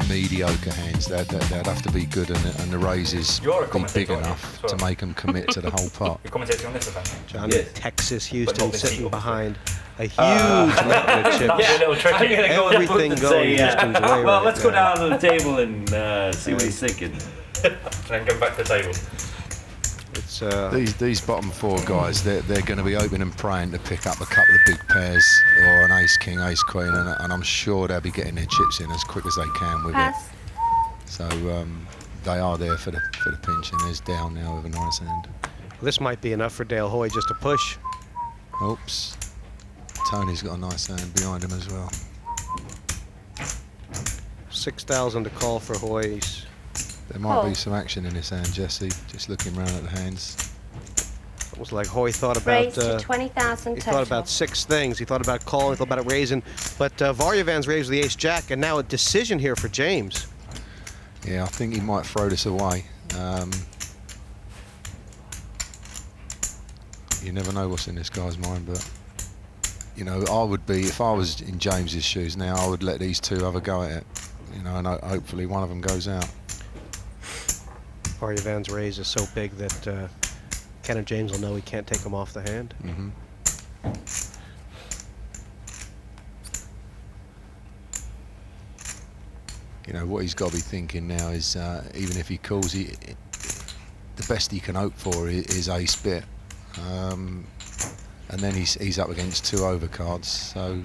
mediocre hands. They'd have to be good, and the raises be big enough to make them commit to the whole pot. Jon Texas Hewston sitting behind a huge mountain of chips. Yeah, a little tricky. Everything going Hewston's way. Well, let's go down to the table and see what he's thinking. And go back to the table. It's these bottom four guys, they're going to be hoping and praying to pick up a couple of big pairs or an ace king, ace queen, and I'm sure they'll be getting their chips in as quick as they can with it. So they are there for the pinch, and there's Dale now with a nice hand. This might be enough for Dale Hoy just to push. Oops. Tony's got a nice hand behind him as well. 6,000 to call for Hoy. There might be some action in this hand, Jesse. Just looking around at the hands. It was like Hoy thought about. Raised to 20,000 He total. thought about 6 things. He thought about calling. He thought about raising. But Vardjavand's raised with the ace jack, and now a decision here for James. Yeah, I think he might throw this away. You never know what's in this guy's mind, but you know, I would be, if I was in James's shoes now, I would let these two have a go at it. You know, and hopefully one of them goes out. Vardjavand's raise is so big that Kenna James will know he can't take him off the hand. Mm-hmm. You know, what he's got to be thinking now is, even if he calls, the best he can hope for is ace bit. And then he's up against 2 overcards, so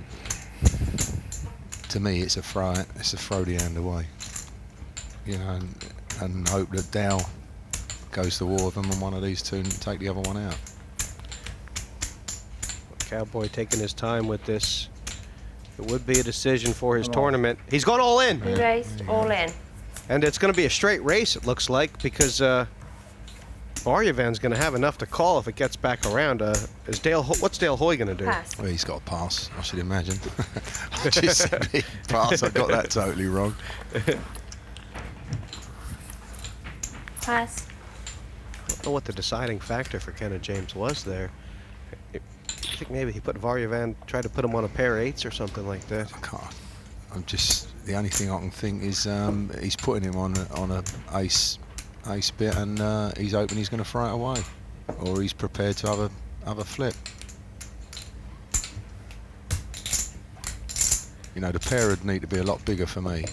to me it's a throw the hand away. You know, and hope that Dow goes to war with him on one of these two and take the other one out. Cowboy taking his time with this. It would be a decision for his tournament. He's gone all in. He raised all in. And it's going to be a straight race, it looks like, because Vardjavand's going to have enough to call if it gets back around. What's Dale Hoy going to do? Pass. Well, he's got a pass, I should imagine. I just said he pass. I got that totally wrong. Pass. I don't know what the deciding factor for Kenna James was there. I think maybe he put Vardjavand, tried to put him on a pair of 8s or something like that. I can't. The only thing I can think is he's putting him on a ace bit, and he's hoping he's going to throw it away, or he's prepared to have a flip. You know, the pair would need to be a lot bigger for me.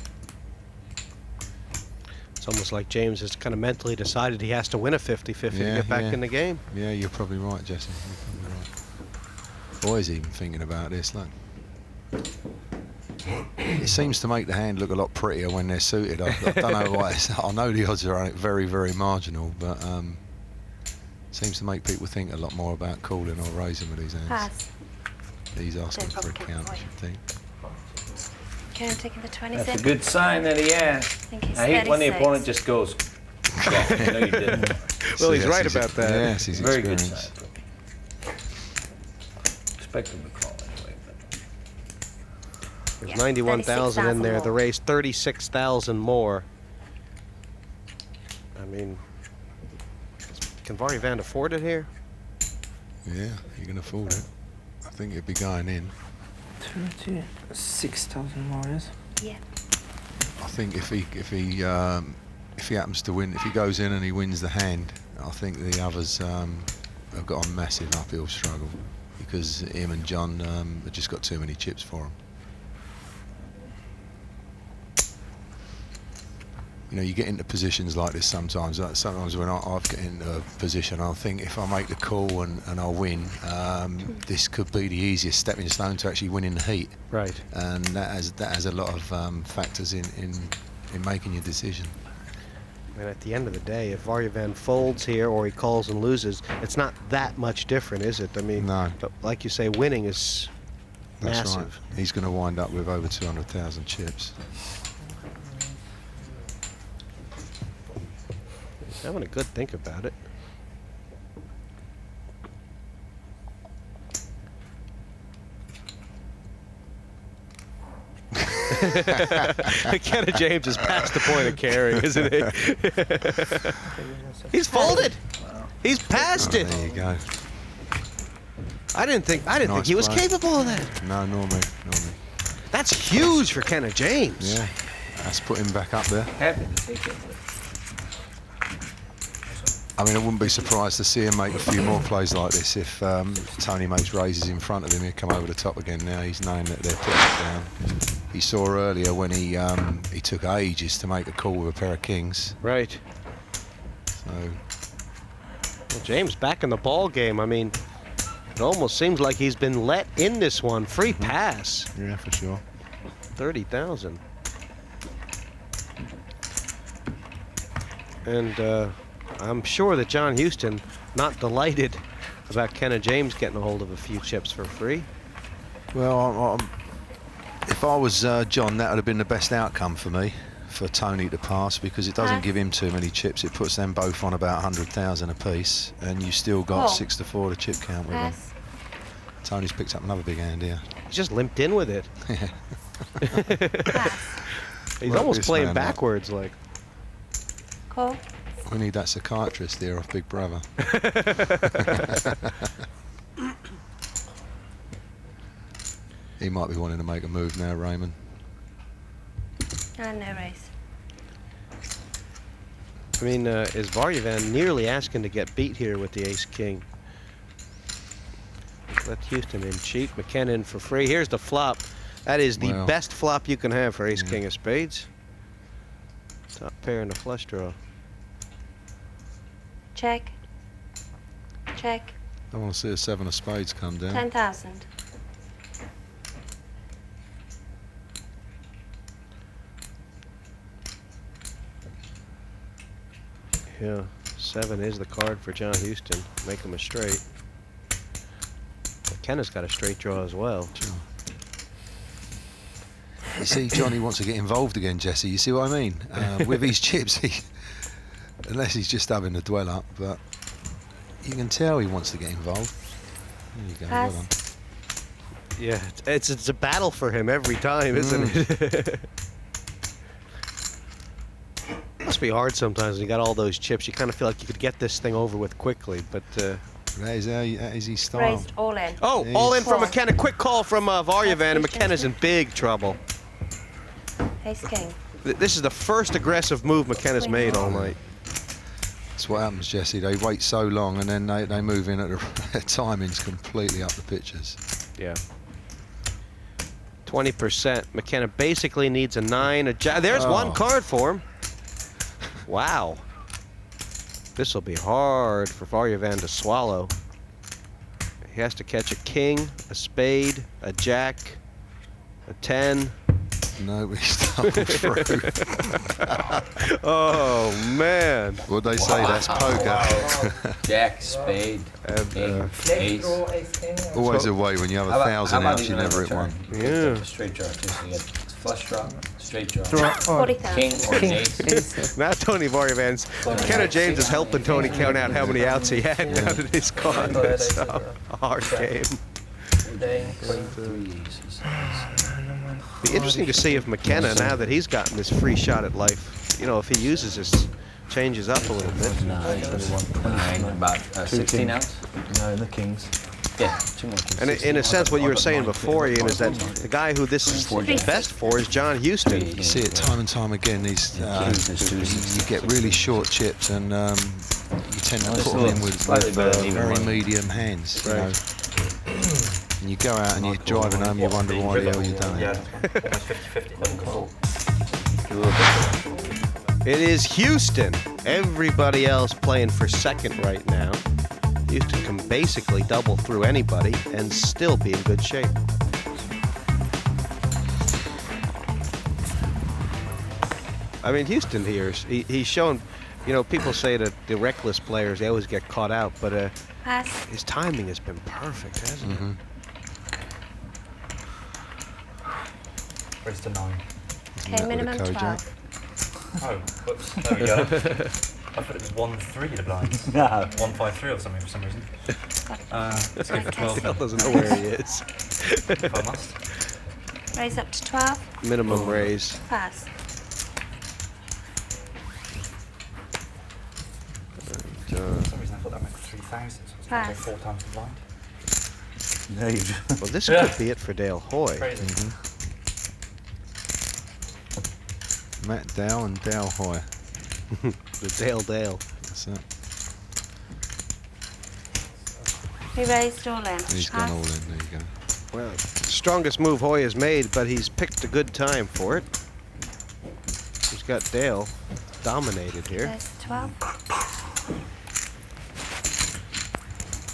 It's almost like James has kind of mentally decided he has to win a 50-50 to get back in the game. Yeah, you're probably right, Jesse. You're probably right. Boy's even thinking about this, look. It seems to make the hand look a lot prettier when they're suited. I don't know why. I know the odds are very, very marginal, but seems to make people think a lot more about calling or raising with these hands. Pass. He's asking for a count, I should think. Okay, I'm taking the 26. That's a good sign that he has. I hate when the opponent just goes. Well, no, you didn't. Well, he's right about that. Yes, he's Very good experienced. sign. Expect him to call anyway. There's Yeah, 91,000 in there. 36,000 The race 36,000 more. I mean, can Vardjavand afford it here? Yeah, you can afford it. I think it'd be going in. 36,000 more, yes? Yeah. I think if he happens to win, if he goes in and he wins the hand, I think the others have got a massive uphill struggle, because him and Jon have just got too many chips for him. You know, you get into positions like this sometimes. Sometimes when I get into a position, I think if I make the call and I win, this could be the easiest stepping stone to actually winning the heat. Right. And that has a lot of factors in making your decision. I mean, at the end of the day, if Vardjavand folds here or he calls and loses, it's not that much different, is it? I mean, No. But like you say, winning is That's massive. right. He's going to wind up with over 200,000 chips. He's having a good think about it. Kenna James is past the point of caring, isn't he? He's folded. He's past it. There you go. I didn't think Nice he was play. capable of that. No, nor me. That's huge for Kenna James. Yeah. That's put him back up there. Happy to take it. I mean, I wouldn't be surprised to see him make a few more plays like this if Toni makes raises in front of him. He'll come over the top again now. He's knowing that they're putting it down. He saw earlier when he took ages to make a call with a pair of kings. Right. So, well, James back in the ball game. I mean, it almost seems like he's been let in this one. Free pass. yeah, for sure. 30,000. And I'm sure that Jon Hewston not delighted about Kenna James getting a hold of a few chips for free. Well, if I was Jon, that would have been the best outcome for me, for Toni to pass, because it doesn't give him too many chips. It puts them both on about 100,000 apiece, and you still got 6-4 to chip count with them. Toni's picked up another big hand here. He's just limped in with it. He's Well, almost this playing man, backwards, like. Call. We need that psychiatrist there off Big Brother. He might be wanting to make a move now, Raymond. And no raise. I mean, is Vardjavand nearly asking to get beat here with the ace-king? Let Hewston in cheap. McKenna in for free. Here's the flop. That is the best flop you can have for ace-king of spades. Top pair in the flush draw. Check. Check. I want to see a 7 of spades come down. 10,000. Yeah, 7 is the card for Jon Hewston. Make him a straight. McKenna's got a straight draw as well. Sure. You see, Johnny wants to get involved again, Jesse. You see what I mean? With his chips, unless he's just having a dwell up, but you can tell he wants to get involved. There you go. Well done. Yeah, it's a battle for him every time, isn't it? Must be hard sometimes when you got all those chips. You kind of feel like you could get this thing over with quickly, but that is his style. Raised all in. Oh, all in from McKenna. Quick call from Vardjavand, and McKenna's in big trouble. Ace king. This is the first aggressive move McKenna's made all night. That's what happens, Jesse. They wait so long, and then they move in at their timing's completely up the pictures. Yeah. 20%. McKenna basically needs a 9. There's one card for him. Wow. This will be hard for Vardjavand to swallow. He has to catch a king, a spade, a jack, a 10. No, he's double through. Oh, man. What'd they say? That's poker. Jack, spade, king, ace. Always a way when you have 1,000 outs, you never hit one. Yeah. Straight draw, too. So you get flush draw, straight draw. 40,000. King or an ace. Now Toni Vardjavand's. Kenna James is helping Toni count out how many outs he had now that he's gone. It's a hard game. Be interesting to see if McKenna, now that he's gotten this free shot at life, you know, if he uses his changes up a little bit. 9, 21, about 16 outs. No, the kings. Yeah, 2 more kings. And in a sense, what you were saying before, Ian, is that the guy who this is best for is Jon Hewston. You see it time and time again. These you get really short chips, and you tend to put them in with very medium hands. You know? And you go out and you're driving home, you wonder why the hell you've done it. It is Hewston. Everybody else playing for second right now. Hewston can basically double through anybody and still be in good shape. I mean, Hewston here, he's shown, you know, people say that the reckless players, they always get caught out, but his timing has been perfect, hasn't it? Raise to 9. Okay, minimum 12. Oh, whoops. There we go. I thought it was 1-3 the blinds. No. 1-5-3 or something for some reason. Let's go for 12. Still doesn't know where he is. If I must. Raise up to 12. Minimum raise. Pass. For some reason I thought that meant 3,000. So it's going to go 4 times the blind. Well, this could be it for Dale Hoy. Crazy. Matt Dale and Dale Hoy. The Dale. That's it. He raised all in. He's gone all in. There you go. Well, strongest move Hoy has made, but he's picked a good time for it. He's got Dale dominated here. There's 12.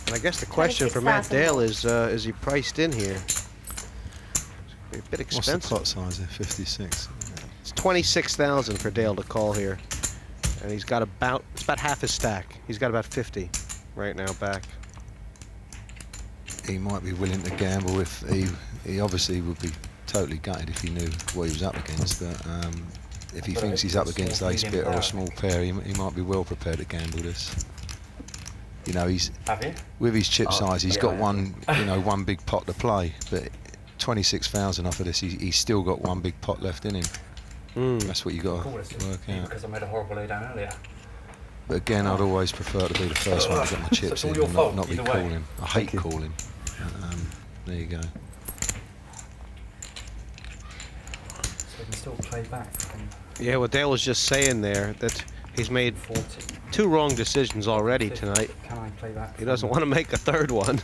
And I guess the question for Matt Dale is he priced in here? A bit expensive. What's the pot size there? 56. It's 26,000 for Dale to call here, and he's got it's about half his stack. He's got about 50 right now back. He might be willing to gamble if he obviously would be totally gutted if he knew what he was up against, but if he thinks he's up against ace bit or a small pair, he might be well prepared to gamble this. You know, with his chip size, he's got one big pot to play, but 26,000 off of this, he's still got one big pot left in him. That's what you got to work out. Because I made a horrible lay down earlier. But again, I'd always prefer to be the first one to get my chips in and not be calling. I hate calling. There you go. So we can still play back. Yeah, well, Dale was just saying there that he's made 2 wrong decisions already tonight. Can I play back? He doesn't want to make a third one. I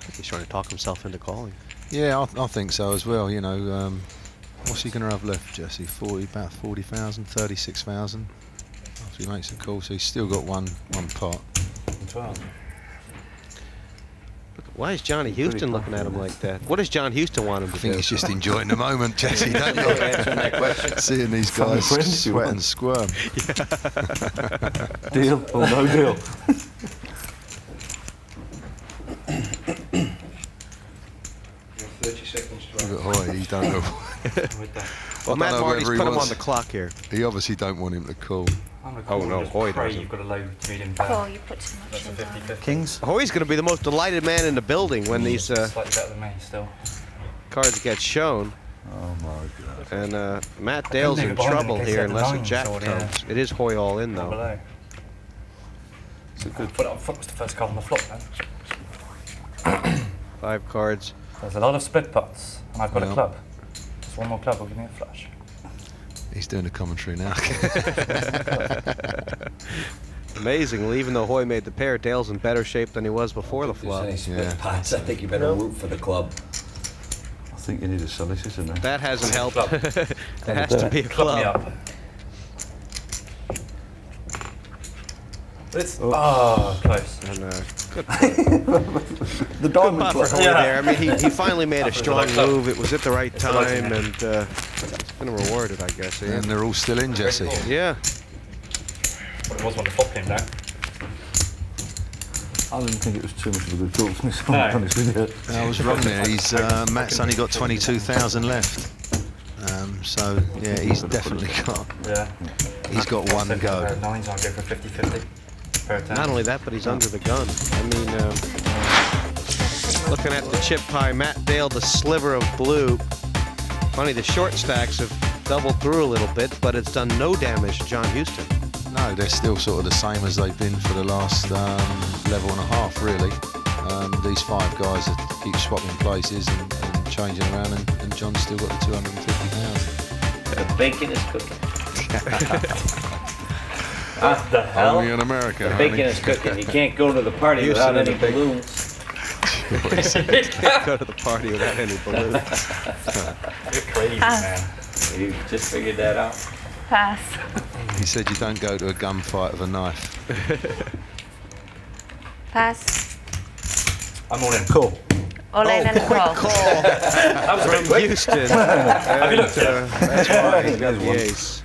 think he's trying to talk himself into calling. Yeah, I think so as well. You know, what's he going to have left, Jesse? About 40,000, 36,000. After he makes a call, so he's still got one pot. 12. Why is Johnny Hewston looking at him like that? What does Jon Hewston want him to do? I think he's just enjoying the moment, Jesse, don't you? Seeing these guys sweat and squirm. Deal or no deal? Look at Hoy, he don't know. Well, Matt Marty's put him on the clock here. He obviously don't want him to call. Oh no, Hoy doesn't. You've got a low, medium Call, you put too much in. 50-50. Kings? Hoy's going to be the most delighted man in the building when these Slightly better than me still. cards get shown. Oh my God. And Matt Dale's in trouble here unless a jack comes. It is Hoy all in though. Below. So good. Put it up front was the first card on the flop then. 5 cards. There's a lot of split pots, and I've got a club. Just one more club will give me a flush. He's doing the commentary now. Amazingly, even though Hoy made the pair, Dale's in better shape than he was before the flop. Any split pots, I think you better root for the club. I think you need a solicitor now. That hasn't helped. It has to be a Club me club. up. It's close. And, good The diamond pot for Hoy there. I mean, he finally made a strong move. It was at the right time, and it's been rewarded, I guess. And they're all still in, Jesse. Yeah. Well, it was when the flop came down. I didn't think it was too much of a good call, to be honest with you. I was wrong there. He's Matt's only got 22,000 left. So yeah, he's definitely got. Yeah. He's got one go. Pair of nines, I'll go for 50-50. Not only that, but he's under the gun. I mean, looking at the chip pie, Matt Dale, the sliver of blue. Funny, the short stacks have doubled through a little bit, but it's done no damage to Jon Hewston. No, they're still sort of the same as they've been for the last level and a half, really. These 5 guys keep swapping places and changing around, and John's still got the 250,000. The bacon is cooking. What the hell? Only in America. The bacon is cooking. You can't go to the party without any balloons. Can't go to the party without any balloons. You're crazy, man. You just figured that out. Pass. He said you don't go to a gunfight with a knife. Pass. I'm all in. Cool. All in and a call. That was From quick. Hewston. Have you looked at it? That's why he got the ace.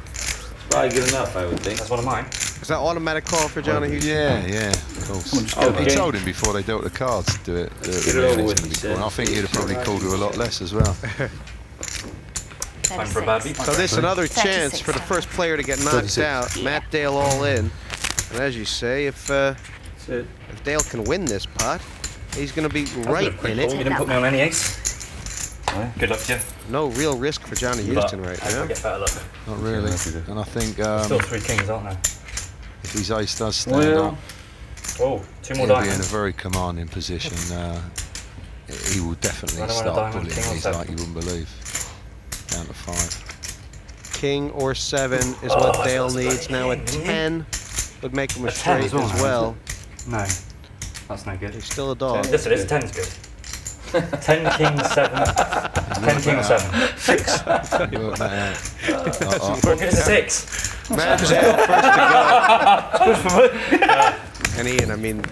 Probably good enough, I would think. That's one of mine. Is that automatic call for Johnny Hewston? Yeah, of course. Okay. He told him before they dealt the cards to do it. Get it over with, he said. And I think he'd have probably called her a lot less as well. Time for a bad beat. So this is another chance for the first player to get knocked out. Matt Dale all in. And as you say, if Dale can win this pot, he's going to be right in You it. didn't put me on any ace. Good luck to you. No real risk for Johnny Hewston right I now. get better luck. Not really. And I think Still 3 kings, aren't there? if his ace does stand up, Oh, 2 more he'll be in a diamonds. very commanding position. He will definitely I don't want a start diamond, pulling king or these seven. like you wouldn't believe. Down to 5. King or 7 is what Dale needs. Now a 10 would make him a straight as well. No, that's no good. He's still a dog. Yes, it is. 10's good. 10 King 7. 10 King 7. 6. Work that out. What is a 6? Matt Dale first to go. And Ian, I mean,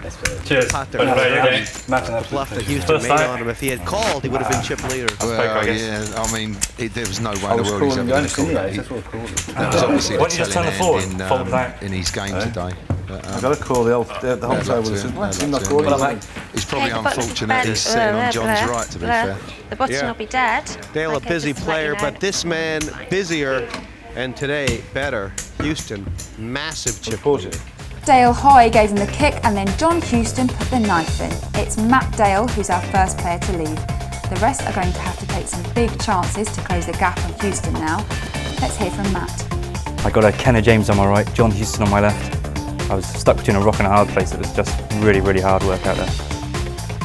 cheers. The bluff that Hewston made on him. If he had called, he would have been chip leader. Well, yeah, I mean, there was no way in the world he's ever going to call that. That was obviously the telling hand in his game today. I've got to call the whole table. It's probably unfortunate he's sitting on John's right, to be fair. The button will be dead. Dale, a busy player, but this man, busier, and today, better. Hewston, massive chip leader. Dale Hoy gave him the kick and then Jon Hewston put the knife in. It's Matt Dale who's our first player to leave. The rest are going to have to take some big chances to close the gap on Hewston now. Let's hear from Matt. I got a Kenna James on my right, Jon Hewston on my left. I was stuck between a rock and a hard place. It was just really, really hard work out there.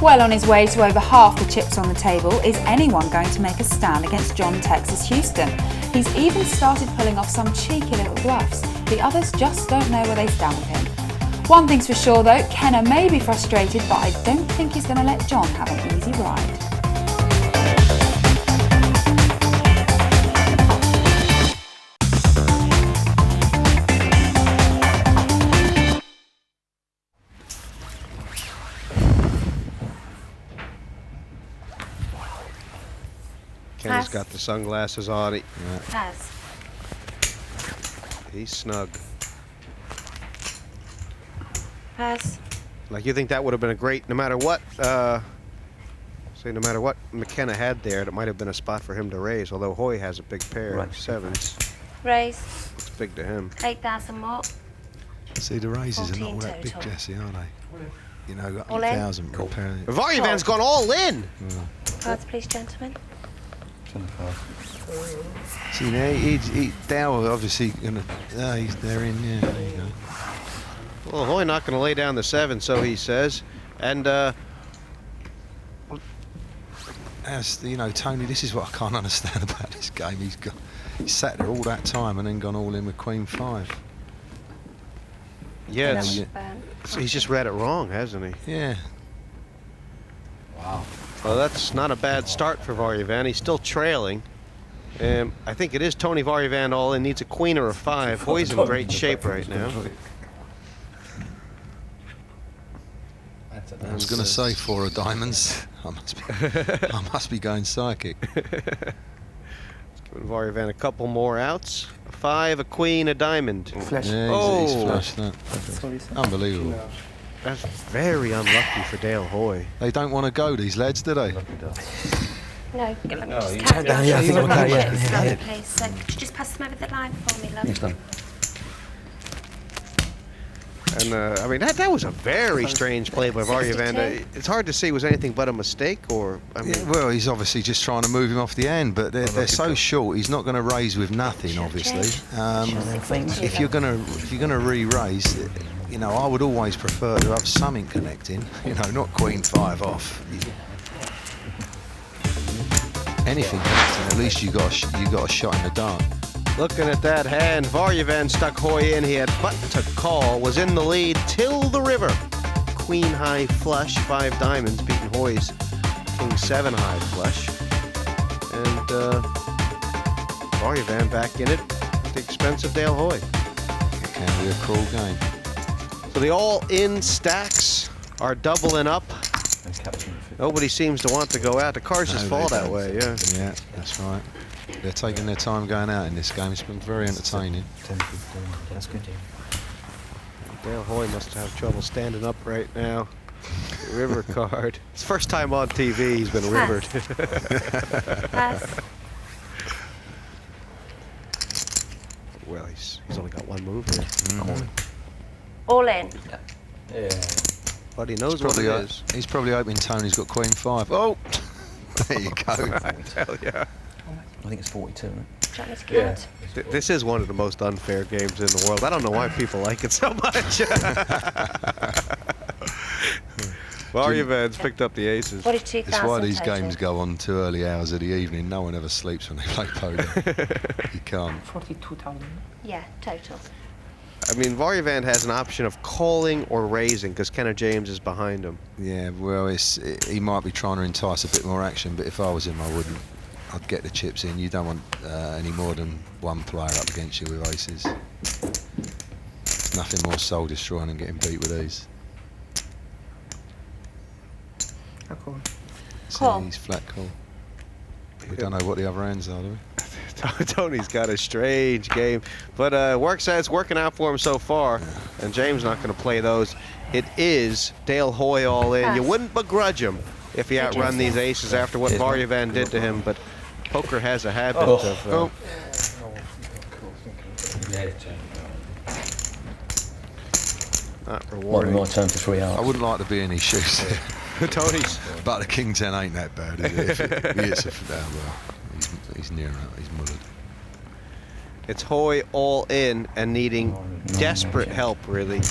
Well on his way to over half the chips on the table, is anyone going to make a stand against Jon Texas Hewston? He's even started pulling off some cheeky little bluffs. The others just don't know where they stand with him. One thing's for sure though, Kenna may be frustrated, but I don't think he's going to let Jon have an easy ride. Kenna's got the sunglasses on. He's snug. Pass. Like you think that would have been a great, no matter what McKenna had there, it might have been a spot for him to raise, although Hoy has a big pair of 7s. Raise. It's big to him. 8,000 more. See, the raises are not all that big, Jesse, are they? You know, All in. 8,000 per pair. Vardjavand's gone all in. Cards, please, gentlemen. See, now, Dow obviously going to, they're in, yeah, there you go. Well, Hoy not going to lay down the 7, so he says. And, as you know, Tony, this is what I can't understand about this game. He's sat there all that time and then gone all in with Queen 5. Yeah, he's just read it wrong, hasn't he? Yeah. Wow. Well, that's not a bad start for Vardjavand. He's still trailing. I think it is Toni Vardjavand all in. Needs a queen or a 5. Hoy's in great shape right now. I was going to say 4 of diamonds. I must be going psychic. Giving Vardjavand a couple more outs. A 5, a queen, a diamond. Yeah, he's flushed that. Unbelievable. That's very unlucky for Dale Hoy. They don't want to go, these lads, do they? No, let me just Tap down, yeah, I think I'm okay, yeah. Please. So, could you just pass them over the line for me, love? Yes, done. And I mean, that was a very strange play by Vardjavand. It's hard to see was anything but a mistake, or I mean. Yeah, well, he's obviously just trying to move him off the end, but they're so short. He's not going to raise with nothing, obviously. If you're going to re-raise, you know, I would always prefer to have something connecting. You know, not Queen 5 off. Anything connecting. At least you got a shot in the dark. Looking at that hand, Vardjavand stuck Hoy in. He had but to call, was in the lead till the river. Queen high flush, 5 diamonds, beating Hoy's King 7 high flush. And Vardjavand back in it at the expense of Dale Hoy. It can be a cruel game. So the all-in stacks are doubling up. Nobody seems to want to go out. The cars just fall that way, yeah. Yeah, that's right. They're taking their time going out in this game. It's been very entertaining. 10, 15. That's good, Dale Hoy must have trouble standing up right now. River card. It's first time on TV he's been rivered. Well, he's only got one move here. All in. Yeah. But he knows what it is. He's probably hoping Tony's got Queen 5. Oh! There you go. Hell yeah. I think it's 42, right? Do you want me to count? This is one of the most unfair games in the world. I don't know why people like it so much. Vardjavand's picked up the aces. 42,000 It's why these total. games go on to early hours of the evening. No one ever sleeps when they play poker. You can't. 42,000. Yeah, total. I mean, Vardjavand has an option of calling or raising because Kenna James is behind him. Yeah, well, he might be trying to entice a bit more action, but if I was him, I wouldn't. I'd get the chips in. You don't want any more than one player up against you with aces. There's nothing more soul destroying than getting beat with these. Cool. Call. He's flat call. We don't know what the other hands are, do we? Tony's got a strange game, but it's working out for him so far, and James not going to play those. It is Dale Hoy all in. You wouldn't begrudge him if he outrun these aces after what Vardjavand did to him, but poker has a habit of... not rewarding. My turn for 3 hours. I wouldn't like to be in his shoes. Tony's. But the king 10 ain't that bad, is it? If he hits it down well, he's near out. He's mullered. It's Hoy all in and needing desperate help, really.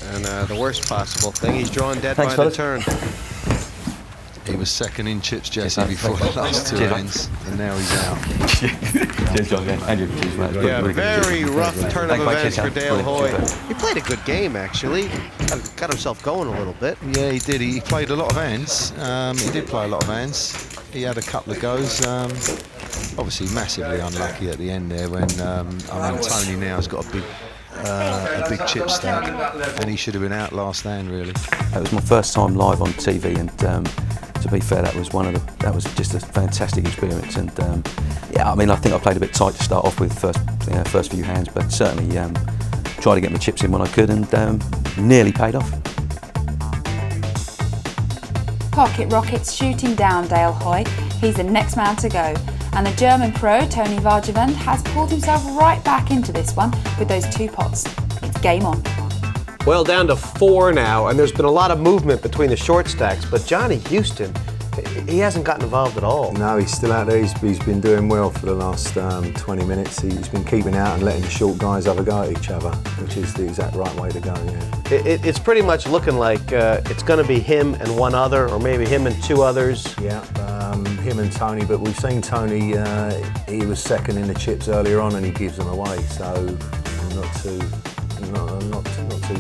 And the worst possible thing, he's drawn dead by the turn. He was second in chips, Jesse, before the last two hands, and now he's out. Cheers, John. Andrew, cheers, mate. Yeah, very rough turn of events for Dale Hoy. He played a good game, actually. Got himself going a little bit. Yeah, he did. He played a lot of hands. He did play a lot of hands. He had a couple of goes. Obviously, massively unlucky at the end there when Toni now has got a big chip stack, and he should have been out last hand, really. It was my first time live on TV, and to be fair, that was just a fantastic experience. And yeah, I mean, I think I played a bit tight to start off with first few hands, but certainly tried to get my chips in when I could, and nearly paid off. Pocket rockets shooting down Dale Hoy. He's the next man to go. And the German pro, Toni Vardjavand, has pulled himself right back into this one with those 2 pots. It's game on. Well, down to 4 now, and there's been a lot of movement between the short stacks, but Johnny Hewston, he hasn't gotten involved at all. No, he's still out there. He's been doing well for the last 20 minutes. He's been keeping out and letting the short guys have a go at each other, which is the exact right way to go, yeah. It's pretty much looking like it's going to be him and one other, or maybe him and 2 others. Yeah, him and Toni, but we've seen Toni, he was second in the chips earlier on and he gives them away, so I'm not too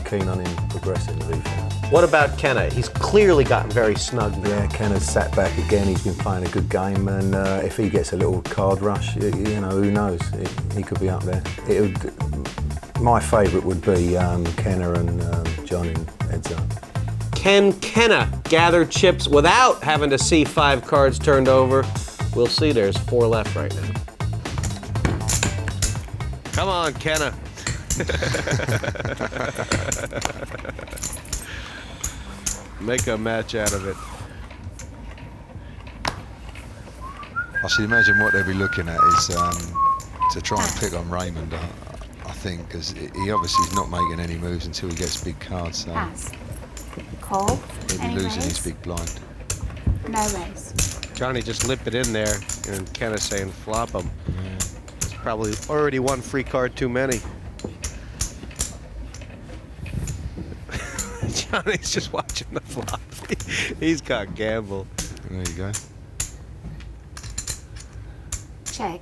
keen on him progressing, to be fair. What about Kenna? He's clearly gotten very snug now. Yeah, Kenna's sat back again. He's been playing a good game, and if he gets a little card rush, you know, who knows? He could be up there. My favourite would be Kenna and Jon in heads up. Can Kenna gather chips without having to see 5 cards turned over? We'll see. There's 4 left right now. Come on, Kenna. Make a match out of it. I should imagine what they'll be looking at is to try and pick on Raymond, I think, because he obviously is not making any moves until he gets big cards. So Pass. Call. he'll be losing his big blind. No raise. Johnny just limp it in there, and Kenna saying flop him. It's probably already 1 free card too many. Johnny's just watching the flop. He's got gamble. There you go. Check.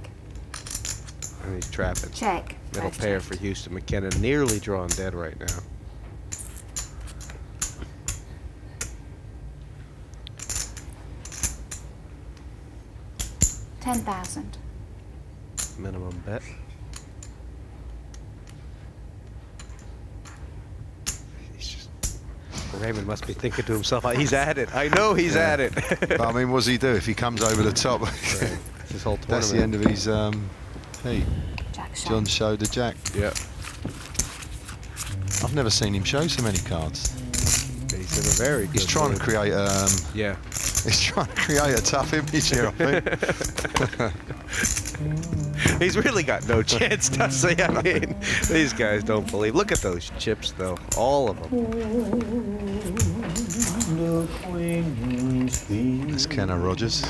And he's trapping. Check. Middle Both pair checked. for Hewston McKenna, nearly drawn dead right now. $10,000. Minimum bet. Raymond must be thinking to himself, he's at it. I know he's at it. But I mean, what does he do if he comes over the top? His whole tournament. That's the end of his hey. Jack shot. John showed the jack. Yeah. I've never seen him show so many cards. He's in a very good He's trying mood. to create yeah. He's trying to create a tough image here, I think. He's really got no chance, does he? I mean, these guys don't believe. Look at those chips, though. All of them. That's Kenna Rogers.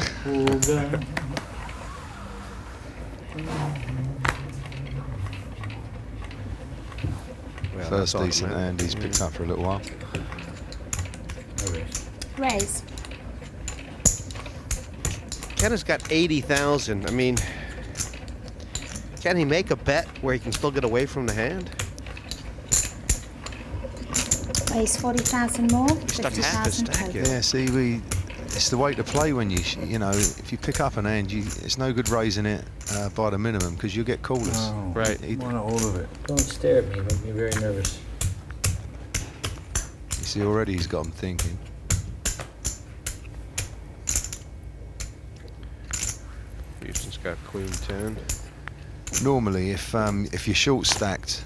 First decent hand he's picked up for a little while. Raise. Kenna's got 80,000. I mean, can he make a bet where he can still get away from the hand? Raise 40,000 more. Stuck half his 50,000 stack. total. Yeah, see, it's the way to play when you know, if you pick up an hand, it's no good raising it by the minimum because you'll get callers. Oh, right. Want all of it. Don't stare at me. You make me very nervous. You see, already he's got him thinking. Hewston's got Queen 10. Normally, if you're short stacked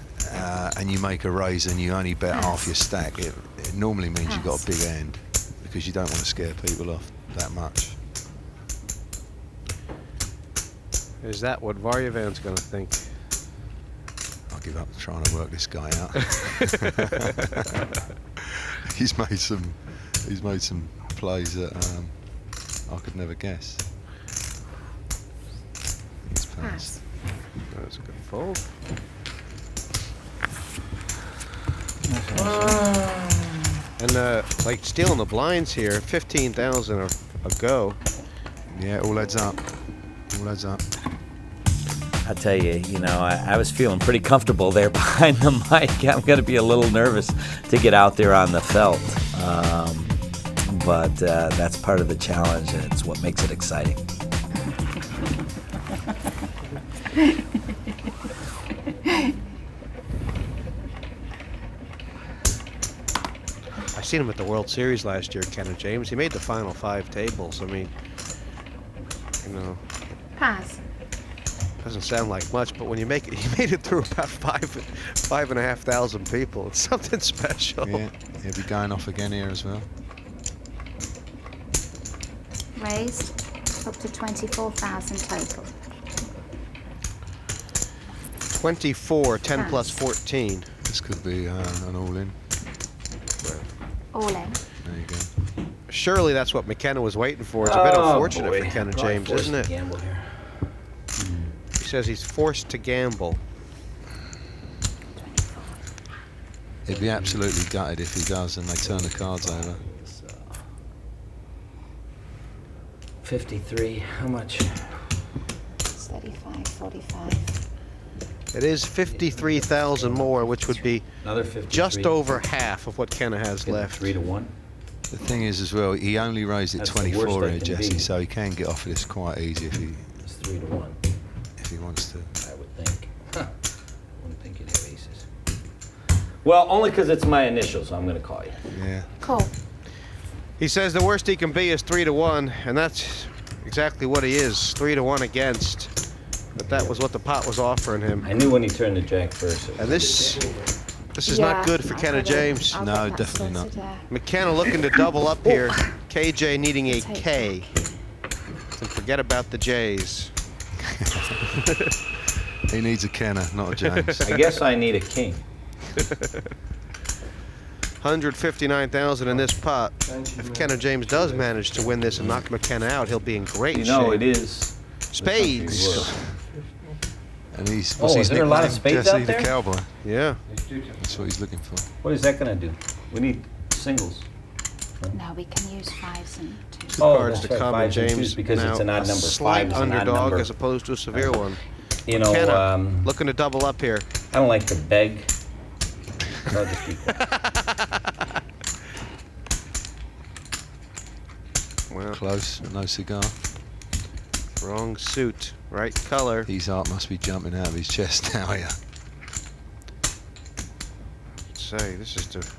and you make a raise and you only bet half your stack, it normally means you've got a big hand because you don't want to scare people off that much. Is that what Vardjavand's going to think? I'll give up trying to work this guy out. He's made some plays that I could never guess. He's passed. That's a good fold. And like stealing the blinds here, 15,000 a go. Yeah, all heads up. All heads up. I tell you, you know, I was feeling pretty comfortable there behind the mic. I'm going to be a little nervous to get out there on the felt. But that's part of the challenge, and it's what makes it exciting. I seen him at the World Series last year, Kenna James. He made the final 5 tables. I mean, you know. Pass. Doesn't sound like much, but when you make it, he made it through about 5,500 people. It's something special. Yeah, he'll be going off again here as well. Raised up to 24,000 total. 24, 10 plus 14. This could be an all-in. All in. There you go. Surely that's what McKenna was waiting for. It's a bit unfortunate for Kenna James, isn't it? Gamble here. He says he's forced to gamble. He'd be absolutely gutted if he does and they turn the cards over. 53. How much? 35, 45. It is 53,000 more, which would be Another 53. just over half of what Kenna has left. 3 to 1. The thing is as well, he only raised it That's the 24 worst I here, can Jesse, be. so he can get off of this quite easy if he It's 3 to 1. wants to. I would think. Huh. I wouldn't think you'd have aces. Well, only because it's my initials, so I'm going to call you. Yeah. Cool. He says the worst he can be is 3 to 1, and that's exactly what he is, 3 to 1 against. But that was what the pot was offering him. I knew when he turned the jack first. And this is not good for Kenna James. No, definitely not. McKenna looking to double up here. KJ needing a K. And forget about the J's. He needs a Kenna, not a James. I guess I need a king. 159,000 in this pot. If Kenna James does manage to win this and knock McKenna out, he'll be in great shape. You know, it is. Spades. And he's is there a lot of spades Jesse out there? the Cowboy. Yeah. That's what he's looking for. What is that going to do? We need singles. No, we can use 5s and 2s. Cards that's to right, come, 5s and James. 2s because Now, it's an odd a number. slight 5 is an odd underdog number. as opposed to a severe one. You know, McKenna looking to double up here. I don't like to beg. So I'll just keep quiet. Well, Close, but no cigar. wrong suit, right color. His heart must be jumping out of his chest now here. Say, this is the.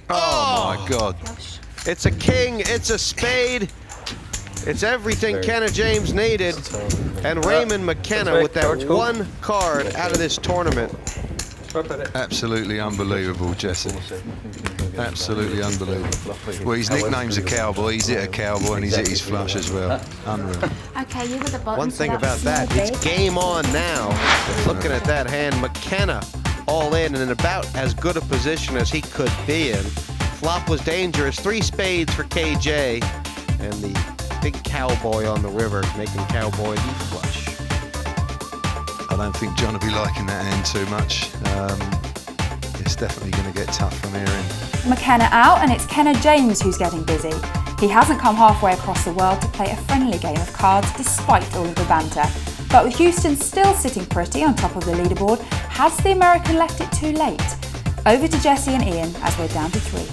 Oh my God. Flush. It's a king. It's a spade. It's everything Kenna James needed. And Raymond McKenna with that one card out of this tournament. Absolutely unbelievable, Jesse. Absolutely unbelievable. Well, his nickname's a cowboy. He's hit a cowboy and he's hit his flush as well. Unreal. Okay, you were the bottom. One so thing that about was that, no it's big. game on now. Looking at that hand, McKenna all in and in about as good a position as he could be in. Flop was dangerous. 3 spades for KJ. And the big cowboy on the river making cowboy the flush. I don't think Jon will be liking that hand too much. It's definitely going to get tough from here in. McKenna out, and it's Kenna James who's getting busy. He hasn't come halfway across the world to play a friendly game of cards despite all of the banter. But with Hewston still sitting pretty on top of the leaderboard, has the American left it too late? Over to Jesse and Ian as we're down to 3.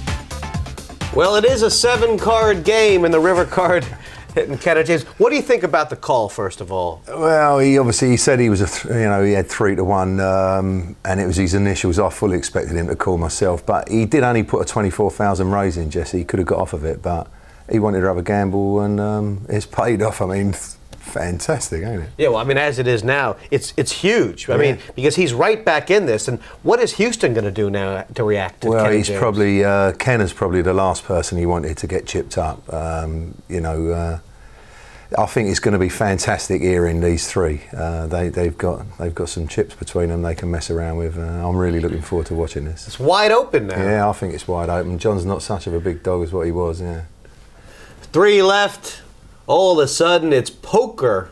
Well, it is a 7-card game in the river card hitting Kenna James. What do you think about the call, first of all? Well, he said he was he had 3-1, and it was his initials. I fully expected him to call myself, but he did only put a 24,000 raise in, Jesse. He could have got off of it, but he wanted to have a gamble, and it's paid off. I mean, fantastic, ain't it? Yeah, well, I mean, as it is now, it's huge. I mean, because he's right back in this, and what is Hewston going to do now to react to Well, Kenna he's James? probably Kenna's probably the last person he wanted to get chipped up. I think it's going to be fantastic here in these 3. They've got some chips between them they can mess around with. I'm really looking forward to watching this. It's wide open now. Yeah, I think it's wide open. Jon's not such of a big dog as what he was. Yeah. 3 left. All of a sudden, it's poker.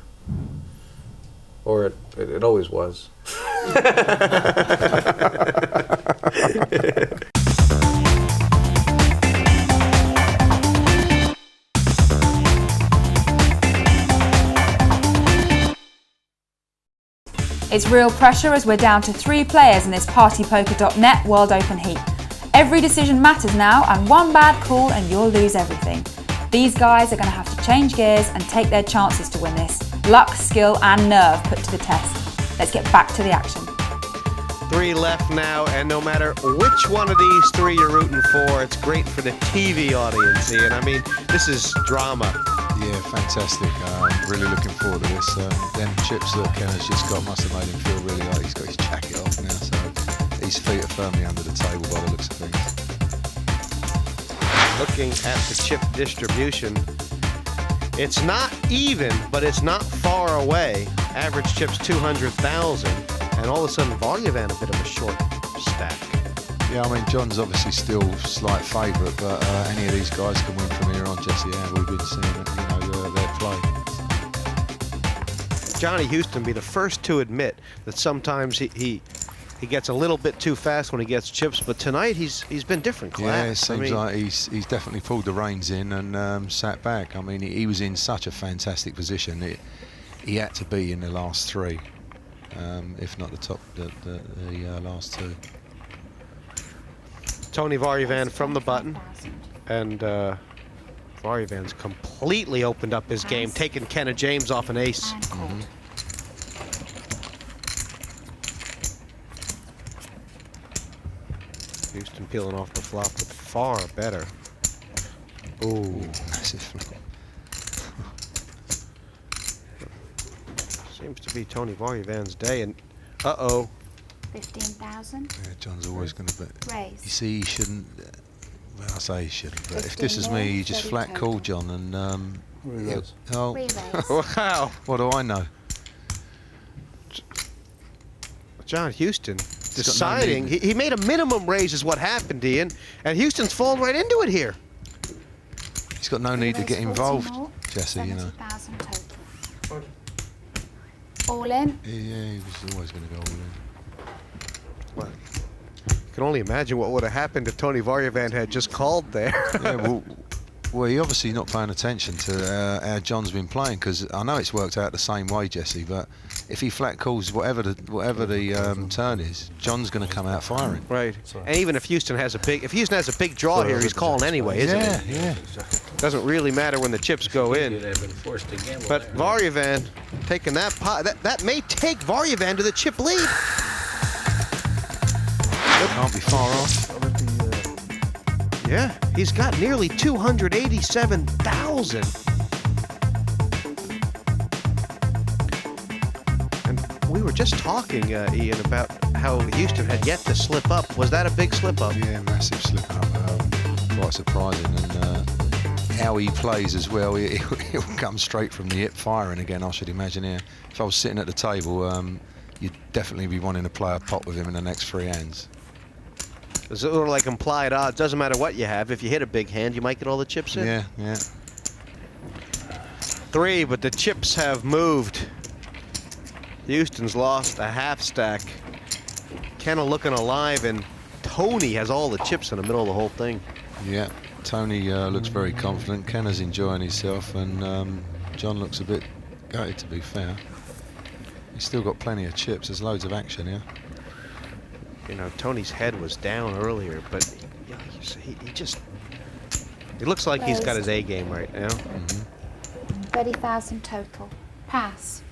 Or it always was. It's real pressure as we're down to 3 players in this partypoker.net World Open heat. Every decision matters now, and one bad call and you'll lose everything. These guys are going to have to change gears and take their chances to win this. Luck, skill and nerve put to the test. Let's get back to the action. 3 left now, and no matter which one of these 3 you're rooting for, it's great for the TV audience, Ian. I mean, this is drama. Yeah, fantastic. I'm really looking forward to this. Them chips that Kenna's just got must have made him feel really like he's got his jacket off now, so his feet are firmly under the table by the looks of things. Looking at the chip distribution, it's not even, but it's not far away. Average chips 200,000, and all of a sudden Vardjavand a bit of a short stack. Yeah, I mean, Jon's obviously still slight favourite, but any of these guys can win from here on, Jesse. Yeah, we've been seeing their play. Johnny Hewston be the first to admit that sometimes he gets a little bit too fast when he gets chips, but tonight he's been different class. Yeah, it seems like he's definitely pulled the reins in and sat back. I mean, he was in such a fantastic position. He had to be in the last 3, if not the last 2. Toni Vardjavand from the button, and Vardjavand's completely opened up his game, taking Kenna James off an ace. Hewston peeling off the flop, but far better. Ooh, massive flop. Seems to be Toni Vardjavand's day, and uh-oh. 15,000. Yeah, Jon's always going to bet. Raise. You see, he shouldn't. Well, I say he shouldn't, but if this is me, you just flat call Jon and oh, wow! What do I know? Jon Hewston deciding he made a minimum raise is what happened, Ian, and Hewston's fallen right into it here. He's got no need to get involved, Jesse. You know. All in. Yeah, he was always going to go all in. Well, you can only imagine what would have happened if Toni Vardjavand had just called there. Yeah, well, he obviously not paying attention to how Jon's been playing, because I know it's worked out the same way, Jesse. But if he flat calls whatever the turn is, Jon's going to come out firing. Right. And even if Hewston has a big draw here, he's calling anyway, isn't he? Yeah. Doesn't really matter when the chips go in. But Vardjavand taking that pot, that may take Vardjavand to the chip lead. Can't be far off. Yeah, he's got nearly 287,000. And we were just talking, Ian, about how Hewston had yet to slip up. Was that a big slip up? Yeah, massive slip up. Quite surprising. And how he plays as well, he'll come straight from the hip firing again, I should imagine here. If I was sitting at the table, you'd definitely be wanting to play a pot with him in the next 3 hands. It's sort of like implied odds. Doesn't matter what you have. If you hit a big hand, you might get all the chips in. Yeah. 3, but the chips have moved. Hewston's lost a half stack. Kenna looking alive, and Toni has all the chips in the middle of the whole thing. Yeah, Toni looks very confident. Kenna's enjoying himself, and Jon looks a bit gutted, to be fair. He's still got plenty of chips. There's loads of action here. You know, Toni's head was down earlier, but he just... It looks like he's got his A game right now. 30,000 total. Pass.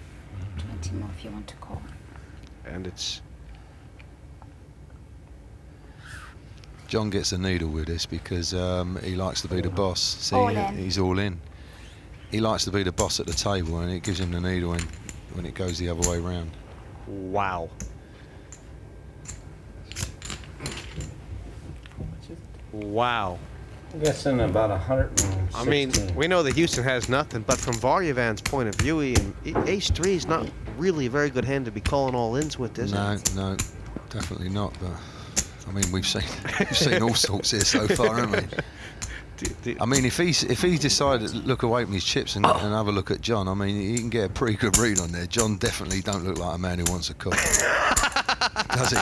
20 more if you want to call. And it's... Jon gets a needle with this because he likes to be the boss. See, All in. he's all in. He likes to be the boss at the table, and it gives him the needle when it goes the other way round. Wow. Wow. I'm guessing about 116. I mean, we know that Hewston has nothing, but from Vardjavand's point of view, Ace-3 is not really a very good hand to be calling all-ins with, is it? No, definitely not. But I mean, we've seen all sorts here so far, haven't we? I mean, if he decided to look away from his chips and have a look at Jon, I mean, he can get a pretty good read on there. Jon definitely don't look like a man who wants a cook. Does he?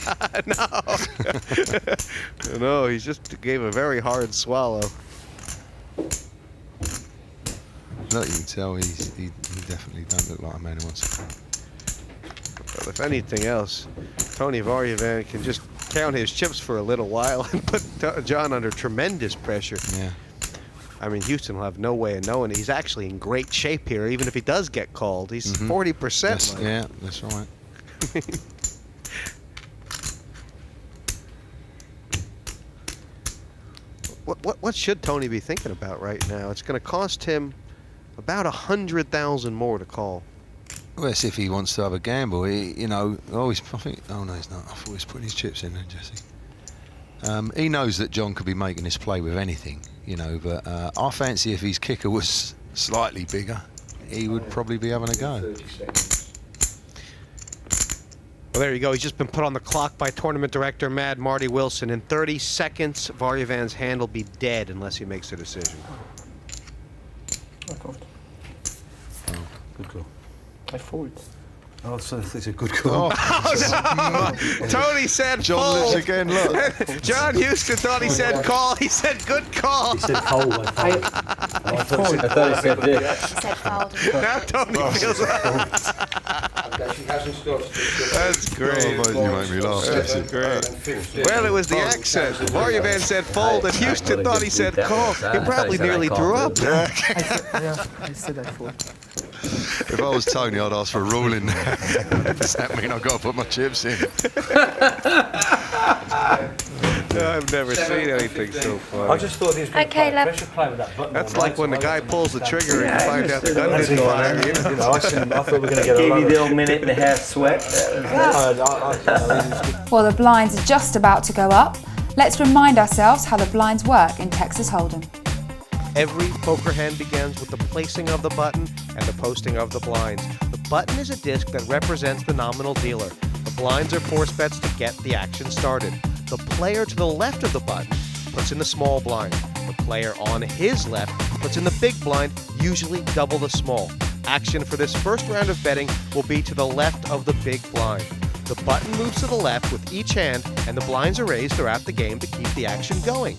No, he just gave a very hard swallow. Look, you can tell he definitely don't look like a man who wants a cook. Well, if anything else, Toni Vardjavand can just count his chips for a little while and put Jon under tremendous pressure. Yeah. I mean, Hewston will have no way of knowing. He's actually in great shape here, even if he does get called. He's 40%. Yeah, that's right. What should Toni be thinking about right now? It's going to cost him about 100,000 more to call. Well, it's if he wants to have a gamble. Oh, no, he's not. I thought he was putting his chips in there, Jesse. He knows that Jon could be making this play with anything, but I fancy if his kicker was slightly bigger, he would probably be having a go. Well, there you go. He's just been put on the clock by tournament director Mad Marty Wilson. In 30 seconds, Vardjavand's hand will be dead unless he makes a decision. Good call. I fold. Oh, so it's a good call. Toni said Jon fold. lives again, look. Jon Hewston thought he said call. He said good call. He said fold. I thought he said He said fold. Now Toni feels That's great. You make me laugh, Jesse. Great. Well, it was the accent. Vardjavand said fold, and Hewston thought he said call. He probably nearly threw up. I said I fold. If I was Toni, I'd ask for a ruling. Does that mean I've got to put my chips in? I've never seen anything so funny. I just thought he was going to Okay, pressure play with that button. That's like when the guy pulls the trigger and you find out the gun didn't fire. I thought we were going to get Gave me the old minute and a half sweat. While the blinds are just about to go up, let's remind ourselves how the blinds work in Texas Hold'em. Every poker hand begins with the placing of the button and the posting of the blinds. The button is a disc that represents the nominal dealer. The blinds are force bets to get the action started. The player to the left of the button puts in the small blind. The player on his left puts in the big blind, usually double the small. Action for this first round of betting will be to the left of the big blind. The button moves to the left with each hand, and the blinds are raised throughout the game to keep the action going.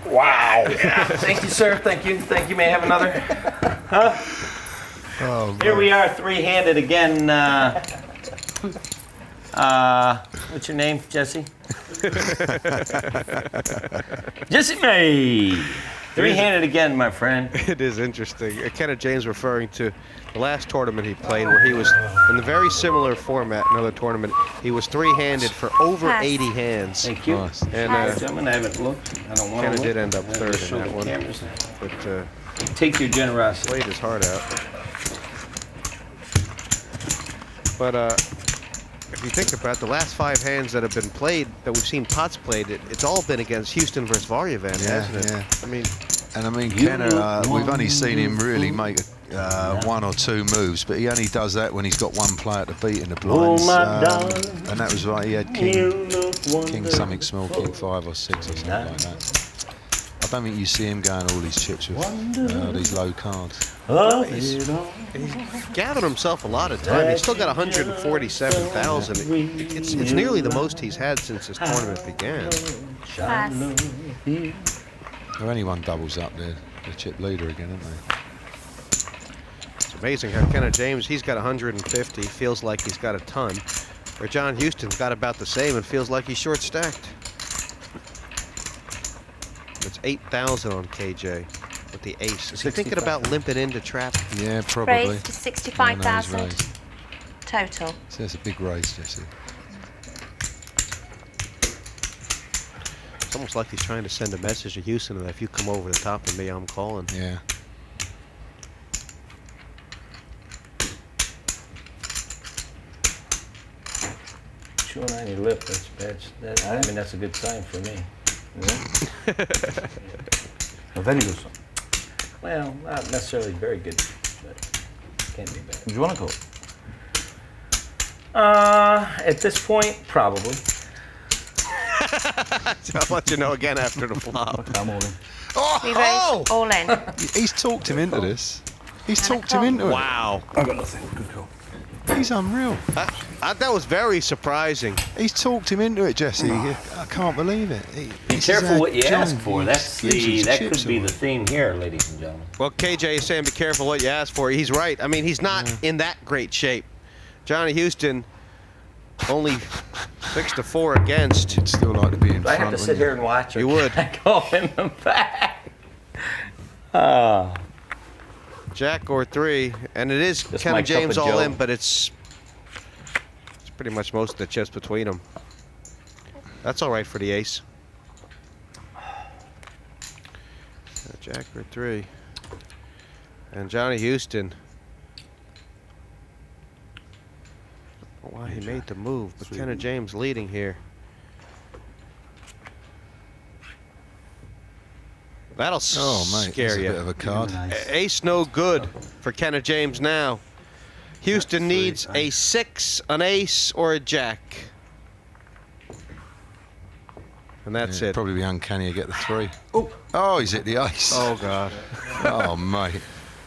Wow. Thank you, sir. Thank you. Thank you. May I have another? Huh? Oh, Here we are, three-handed again. What's your name, Jesse? Jesse May. Three-handed again, my friend. It is interesting. Kenna James referring to the last tournament he played where he was in a very similar format, another tournament. He was three-handed for over Pass. 80 hands. Thank you. Nice. And Gentlemen, I haven't looked. I don't want to Kenna look. did end up third in Show that the one. cameras. But Take your generosity. played his heart out. But if you think about the last 5 hands that have been played, that we've seen pots played, it's all been against Hewston versus Vardjavand, hasn't it? Yeah. I mean, Kenna, we've only seen him really make one or two moves, but he only does that when he's got one player to beat in the blinds. And that was right, he had king something small, king 5 or 6 or something like that. I don't think you see him going all these chips with these low cards. He's gathered himself a lot of time. He's still got 147,000. It's nearly the most he's had since this tournament began. Pass. If anyone doubles up, they're the chip leader again, aren't they? It's amazing how Kenna James, he's got 150, feels like he's got a ton. Where Jon Hewston's got about the same and feels like he's short stacked. It's 8,000 on KJ with the ace. Is he thinking about limping into trap? Yeah, probably. Raised to 65,000 total. So it's a big raise, Jesse. It's almost like he's trying to send a message to Hewston that if you come over the top of me, I'm calling. Yeah. Sure, 90 lip. I mean, that's a good sign for me. A very good sign. Well, not necessarily very good, but can't be bad. Do you want to call? At this point, probably. I'll let you know again after the flop. I'm all in. We raised all in. He's talked him into this. He's talked him into it. Wow. I got nothing. Good call. He's unreal. That was very surprising. He's talked him into it, Jesse. I can't believe it. Be careful what you ask for. That could be the theme here, ladies and gentlemen. Well, KJ is saying be careful what you ask for. He's right. I mean, he's not in that great shape. Johnny Hewston only 6-4 against. I'd still like to be in I front. have to sit here and watch her. You would. Go in the back. Jack or 3, and it is Just Kenna my cup James of all Joe. in, but it's pretty much most of the chips between them. That's all right for the ace. Jack or 3, and Johnny Hewston. I don't know why he made the move, but Kenna James leading here. That'll scare you. A bit of a card. Ace no good for Kenna James now. Hewston needs a 6, an ace, or a jack. And that's it. Probably be uncanny to get the 3. Oh, he's hit the ace. Oh, God. Oh, mate.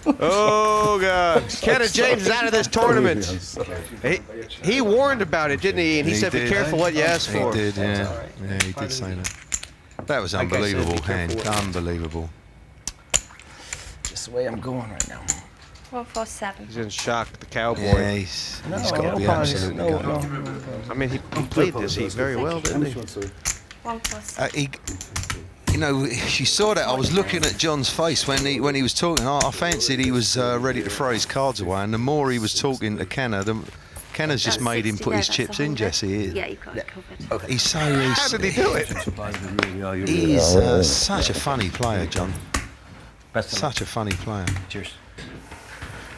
Oh, God. Kenna James is out of this tournament. He warned about it, didn't he? And he said, be careful what you ask for. He did, yeah. Yeah, he did say that. That was unbelievable hand. Unbelievable. Just the way I'm going right now. 147. He's in shock, the Cowboy. Yeah, he's got to be absolutely gutted. I mean, he played this heat very well, didn't he? 147. You know, you saw that. I was looking at John's face when he was talking. I fancied he was ready to throw his cards away. And the more he was talking to Kenna, Kenna's just made him put his chips in, Jesse. Yeah, you've got it covered. Okay. He's so How did he do it? He's such a funny player, John. Such a funny player. Cheers.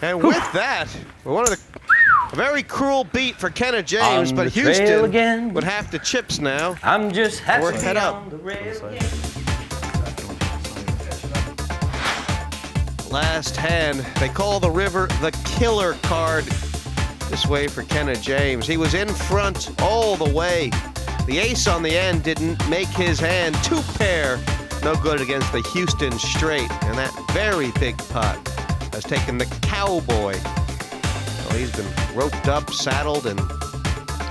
And with that, a very cruel beat for Kenna James, On but the trail Hewston again. would have the chips now. I'm just happy Or head up. on the rail again. Last hand, they call the river the killer card this way for Kenna James. He was in front all the way. The ace on the end didn't make his hand. 2 pair, no good against the Hewston straight. And that very big pot has taken the Cowboy. Well, he's been roped up, saddled, and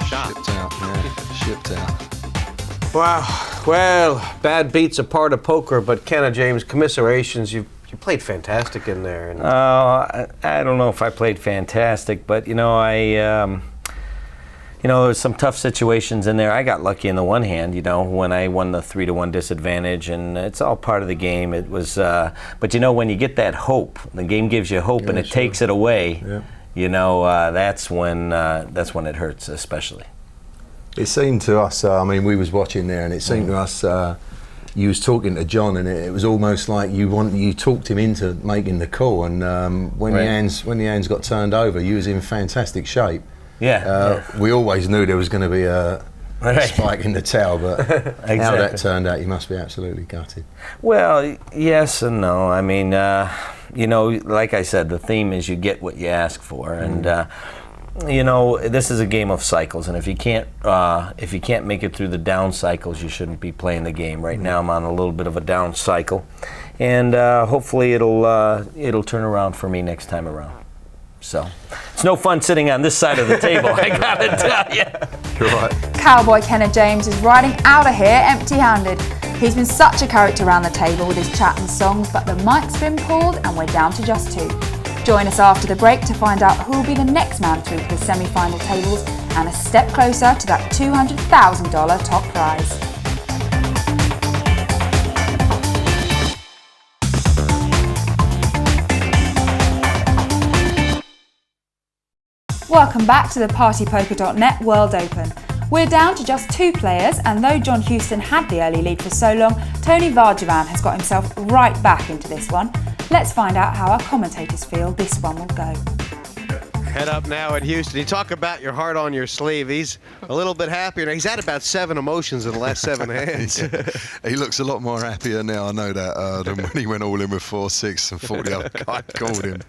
shot. Shipped out, yeah. Shipped out. Wow. Well, bad beats a part of poker, but Kenna James, commiserations. You played fantastic in there. And I don't know if I played fantastic, but there's some tough situations in there. I got lucky in the one hand, when I won the 3-1 disadvantage, and it's all part of the game. It was, but when you get that hope, the game gives you hope, and it takes it away. Yeah. That's when it hurts, especially. It seemed to us. We was watching there, and it seemed to us. You was talking to John, and it was almost like you talked him into making the call. And when the hands got turned over, you was in fantastic shape. Yeah. We always knew there was going to be a spike in the tail, but Exactly. how that turned out, you must be absolutely gutted. Well, yes and no. I mean, like I said, the theme is you get what you ask for, and you know, this is a game of cycles, and if you can't make it through the down cycles, you shouldn't be playing the game. Right now, I'm on a little bit of a down cycle, and hopefully it'll turn around for me next time around. So it's no fun sitting on this side of the table, I gotta tell you. You're right. Cowboy Kenna James is riding out of here empty-handed. He's been such a character around the table with his chat and songs, but the mic's been pulled and we're down to just 2. Join us after the break to find out who will be the next man through to the semi-final tables and a step closer to that $200,000 top prize. Welcome back to the partypoker.net World Open. We're down to just 2 players, and though Jon Hewston had the early lead for so long, Toni Vardjavand has got himself right back into this one. Let's find out how our commentators feel this one will go. Head up now at Hewston. You talk about your heart on your sleeve. He's a little bit happier now. He's had about 7 emotions in the last 7 hands. He looks a lot more happier now, I know that, than when he went all in with 4-6 and thought the other guy called him.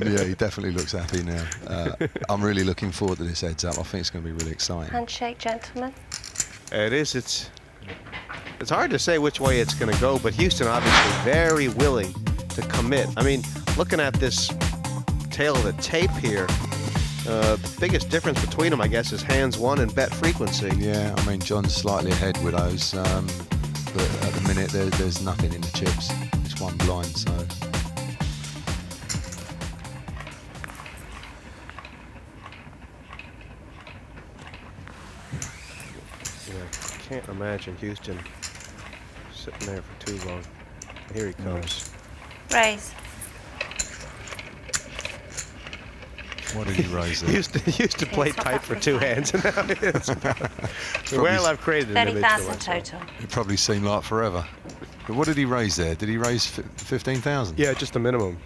Yeah, he definitely looks happy now. I'm really looking forward to this heads up. I think it's going to be really exciting. Handshake, gentlemen. It is. It's hard to say which way it's going to go, but Hewston obviously very willing to commit. I mean, looking at this tail of the tape here, the biggest difference between them, I guess, is hands won and bet frequency. Yeah, I mean, John's slightly ahead with those, but at the minute there's nothing in the chips. It's one blind, so. Yeah, I can't imagine Hewston sitting there for too long. Here he comes. Raise. What did he raise there? Used to play tight for 2 hands, and now it's well, I've created an image for 30,000 myself. total. It probably seemed like forever. But what did he raise there? Did he raise 15,000? Yeah, just the minimum.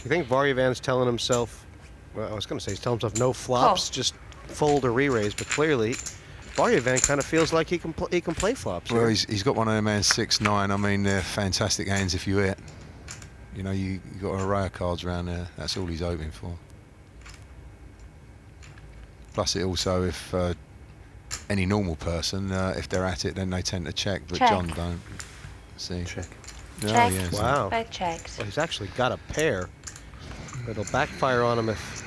You think Vardjavand's telling himself, well, I was going to say he's telling himself no flops, just fold or re-raise, but clearly Vardjavand kind of feels like he can play flops. Well, here. he's got one of them hands 6-9. I mean, they're fantastic hands if you hit. You know, you got an array of cards around there. That's all he's hoping for. Plus, it also, if any normal person, if they're at it, then they tend to check, but Check. John don't. See? Check. Oh, Check. yeah, so- Wow. Both checked. Well, he's actually got a pair. It'll backfire on him if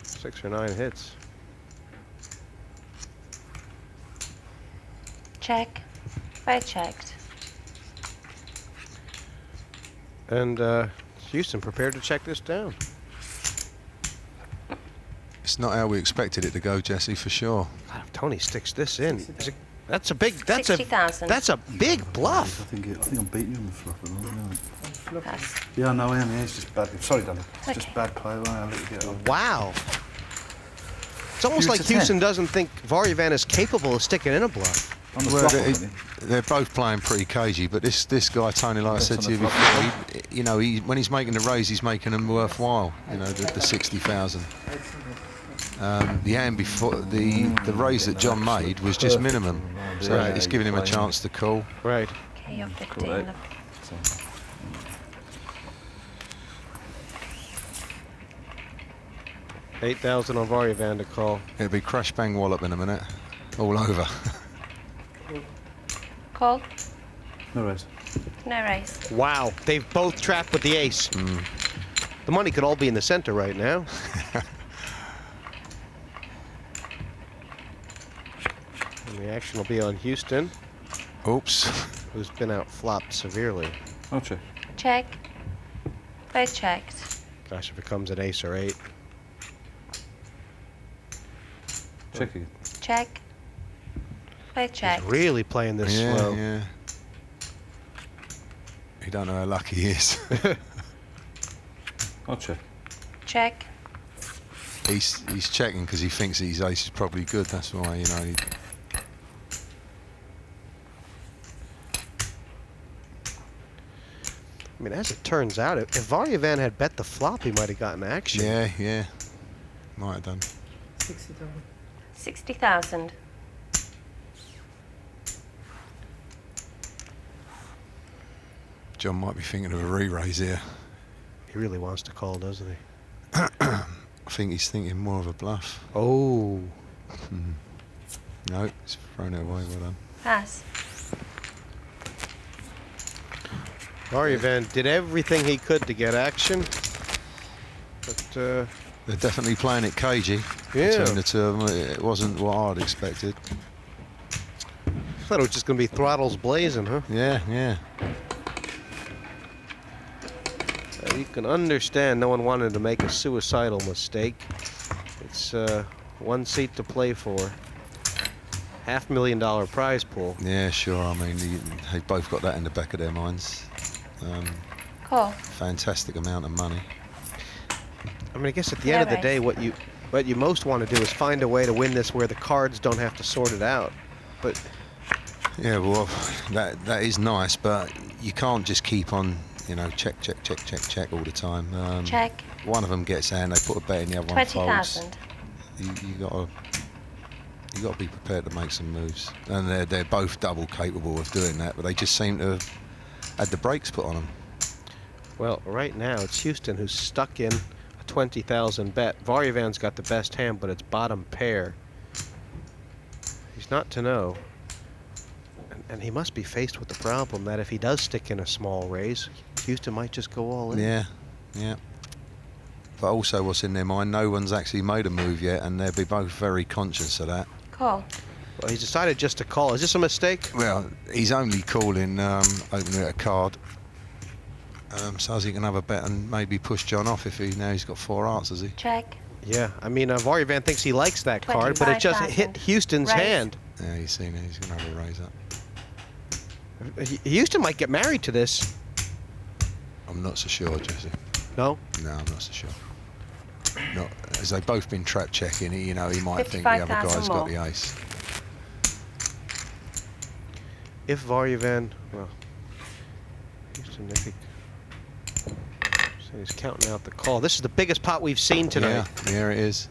6 or 9 hits. Check. Both checked. And Hewston prepared to check this down. It's not how we expected it to go, Jesse, for sure. God, if Tony sticks this in, that's a big. That's 60,000. That's a big bluff. I think I'm beating you on the flop at the moment. Pass. Yeah, no, I am. Yeah, it's just bad. Sorry, Danny. It's Okay. just bad play. I'll let you get on. Wow. It's almost Huge like to 10. Hewston doesn't think Vardjavand is capable of sticking in a bluff. On the Well, flop, aren't you? they're both playing pretty cagey, but this guy, Tony, like I Yes, said on to you the before, flop. you know, when he's making the raise, he's making them worthwhile. You know, the 60,000. The hand before the raise that John made was just minimum, so Right. it's giving him a chance to call. Right. Okay, you're 15. Correct. Look. 8,000 on Vardjavand to call. It'll be crash bang wallop in a minute, all over. Call. No raise. No raise. Wow. They've both trapped with the ace. The money could all be in the center right now. And the action will be on Hewston, Oops. who's been outflopped severely. I'll check. Check. Both checked. Gosh, if it comes an ace or 8. Check again. Check. Both checked. He's really playing this Yeah, slow. yeah. You don't know how lucky he is. I'll check. Check. He's checking because he thinks that his ace is probably good. That's why, you know. I mean, as it turns out, if Vardjavand had bet the flop, he might have gotten action. Yeah. Might have done. 60,000. Jon might be thinking of a re-raise here. He really wants to call, doesn't he? I think he's thinking more of a bluff. Oh. No, he's thrown it away. Well done. Pass. Vardjavand did everything he could to get action, but they're definitely playing it cagey. Yeah. Between the two of them, it wasn't what I'd expected. I thought it was just going to be throttles blazing, huh? Yeah. You can understand no one wanted to make a suicidal mistake. It's one seat to play for. $500,000 prize pool. Yeah, sure. I mean, they've both got that in the back of their minds. Call. Fantastic amount of money. I mean, I guess at the end of the day, what you most want to do is find a way to win this where the cards don't have to sort it out. But yeah, well, that is nice, but you can't just keep on, check all the time. Check. One of them gets in, they put a bet in, the other one folds. 20,000. You got to be prepared to make some moves, and they're both double capable of doing that, but they just seem to have had the brakes put on them. Well, right now it's Hewston who's stuck in a 20,000 bet. Vardjavand's got the best hand, but it's bottom pair. He's not to know. And he must be faced with the problem that if he does stick in a small raise, Hewston might just go all in. Yeah. But also what's in their mind, no one's actually made a move yet, and they'll be both very conscious of that. Call. Well, he's decided just to call. Is this a mistake? Well, he's only calling, opening a card, so as he can have a bet and maybe push Jon off if he's got 4 answers. He. Check. Yeah, I mean, Vardjavand thinks he likes that card, but it just hit Hewston's Raise. hand. Yeah, he's seen it. He's going to have a raise up. Hewston might get married to this. I'm not so sure, Jesse. No? No, I'm not so sure. Not, as they've both been trap checking, he might think the other guy's got the ace. If Vardjavand, well, Hewston, if he, so he's counting out the call. This is the biggest pot we've seen tonight. Yeah, it is.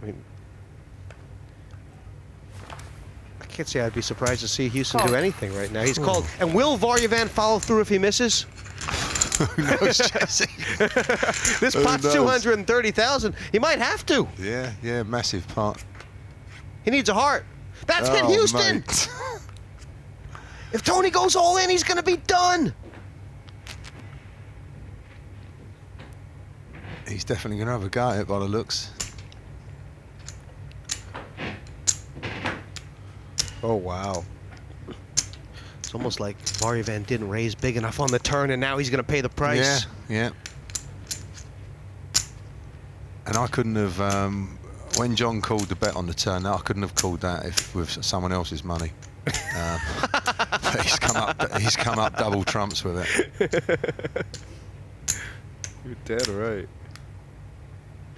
I mean, I can't say I'd be surprised to see Hewston do anything right now. He's called. And will Vardjavand follow through if he misses? Who knows, Jesse? This pot's 230,000. He might have to. Yeah, massive pot. He needs a heart. That's hit Hewston. If Toni goes all in, he's going to be done. He's definitely going to have a go at it by the looks. Oh, wow. It's almost like Vardjavand didn't raise big enough on the turn, and now he's going to pay the price. Yeah. And I couldn't have, when Jon called the bet on the turn, I couldn't have called that if with someone else's money. He's come up double trumps with it. You're dead right.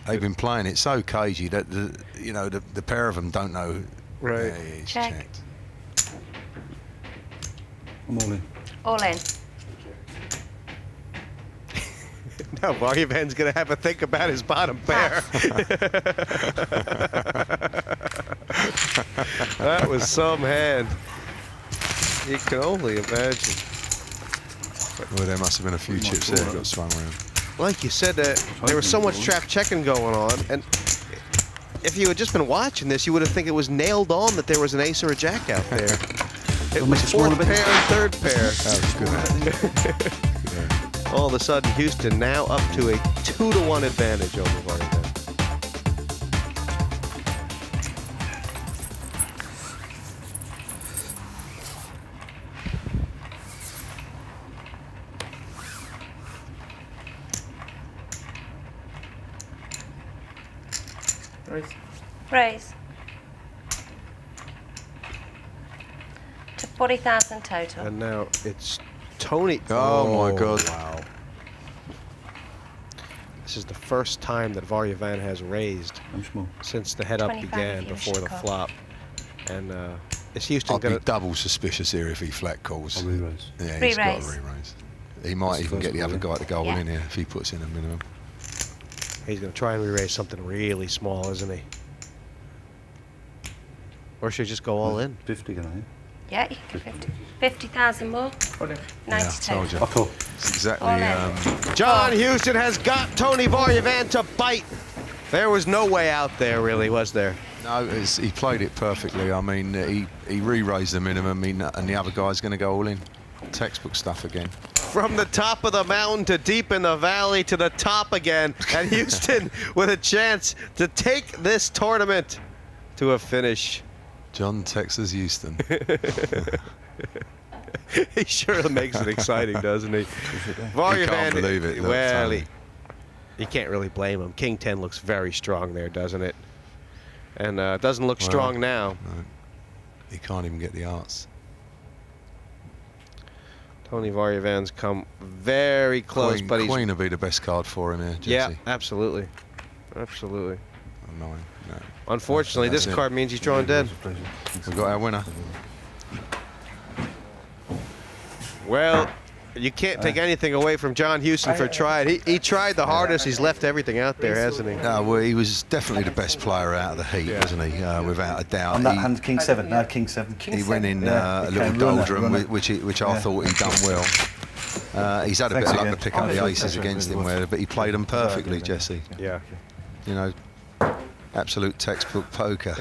They've been playing it so cagey that the pair of them don't know. Right. Yeah, he's Check. checked. I'm all in. All in. Now Vardjavand's going to have a think about his bottom pair. That was some hand. You can only imagine. Well, there must have been a few chips there that got swung around. Like you said, there was so much trap checking going on, and if you had just been watching this, you would have think it was nailed on that there was an ace or a jack out there. It was 4th pair and 3rd pair. That was good. All of a sudden, Hewston now up to a 2-to-1 advantage over Vardjavand. Raise. To 40,000 total. And now it's Toni. Oh my God. Wow. This is the first time that Vardjavand has raised since the head-up 25 began if you before should the call. flop. And is Hewston I'd going be to... double suspicious here if he flat calls. Re-raise. Yeah, he's got a Re-raise. re-raise. He might even get the other guy to go all in here if he puts in a minimum. He's going to try and re-raise something really small, isn't he? Or should I just go all in? 50, can I? Yeah, you can 50. 50,000 more. 92. Yeah, I told you. Oh, cool. It's exactly. Jon Hewston has got Toni Vardjavand to bite. There was no way out there, really, was there? No, he played it perfectly. I mean, he re-raised the minimum, and the other guy's going to go all in. Textbook stuff again. From the top of the mountain to deep in the valley to the top again, and Hewston with a chance to take this tournament to a finish. Jon Texas Hewston. He sure makes it exciting, doesn't he? Vardjavand, can't believe it. Well, you can't really blame him. King 10 looks very strong there, doesn't it? And doesn't look strong now. No, he can't even get the arts. Toni Vardjavand's come very close, but he's... Queen will be the best card for him here, Jesse. Yeah, absolutely. Absolutely. Oh, no. Unfortunately, this card means he's drawing dead. We've got our winner. Well, you can't take anything away from Jon Hewston for trying. He tried the hardest. He's left everything out there, hasn't he? Well, he was definitely the best player out of the heat, wasn't he? Without a doubt. On that hand, King 7. No, King 7. He went in a little doldrum, which I thought he'd done well. He's had a bit of luck to pick up the aces against him, but he played them perfectly, Jesse. Yeah. You know, absolute textbook poker.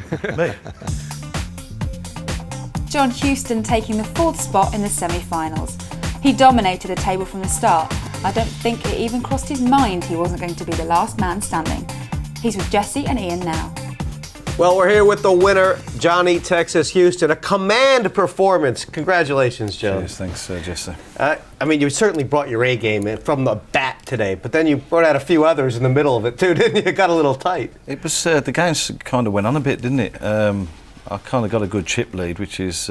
Jon Hewston taking the 4th spot in the semi-finals. He dominated the table from the start. I don't think it even crossed his mind he wasn't going to be the last man standing. He's with Jesse and Ian now. Well, we're here with the winner, Jon Texas Hewston. A command performance. Congratulations, Jon. Cheers, thanks, Jesse. I mean, you certainly brought your A game in from the bat today, but then you brought out a few others in the middle of it too, didn't you? It got a little tight. It was the games kind of went on a bit, didn't it? I kind of got a good chip lead, which is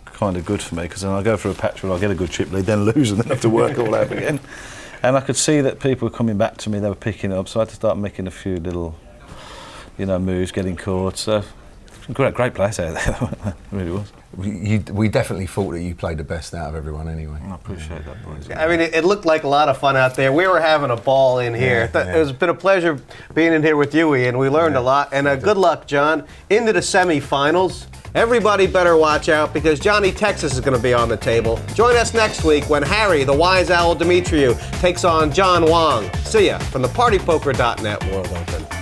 kind of good for me, because then I go for a patch where I get a good chip lead, then lose, and then have to work all over again. And I could see that people were coming back to me; they were picking up, so I had to start making a few little, moves, getting caught. So, great place out there. It really was. We definitely thought that you played the best out of everyone anyway. I appreciate that, boys. I mean, it looked like a lot of fun out there. We were having a ball in here. It's been a pleasure being in here with you, Ian. We learned a lot. And good luck, Jon, into the semi-finals. Everybody better watch out, because Jon Texas is going to be on the table. Join us next week when Harry, the Wise Owl Demetriou, takes on John Wong. See ya from the partypoker.net World Open.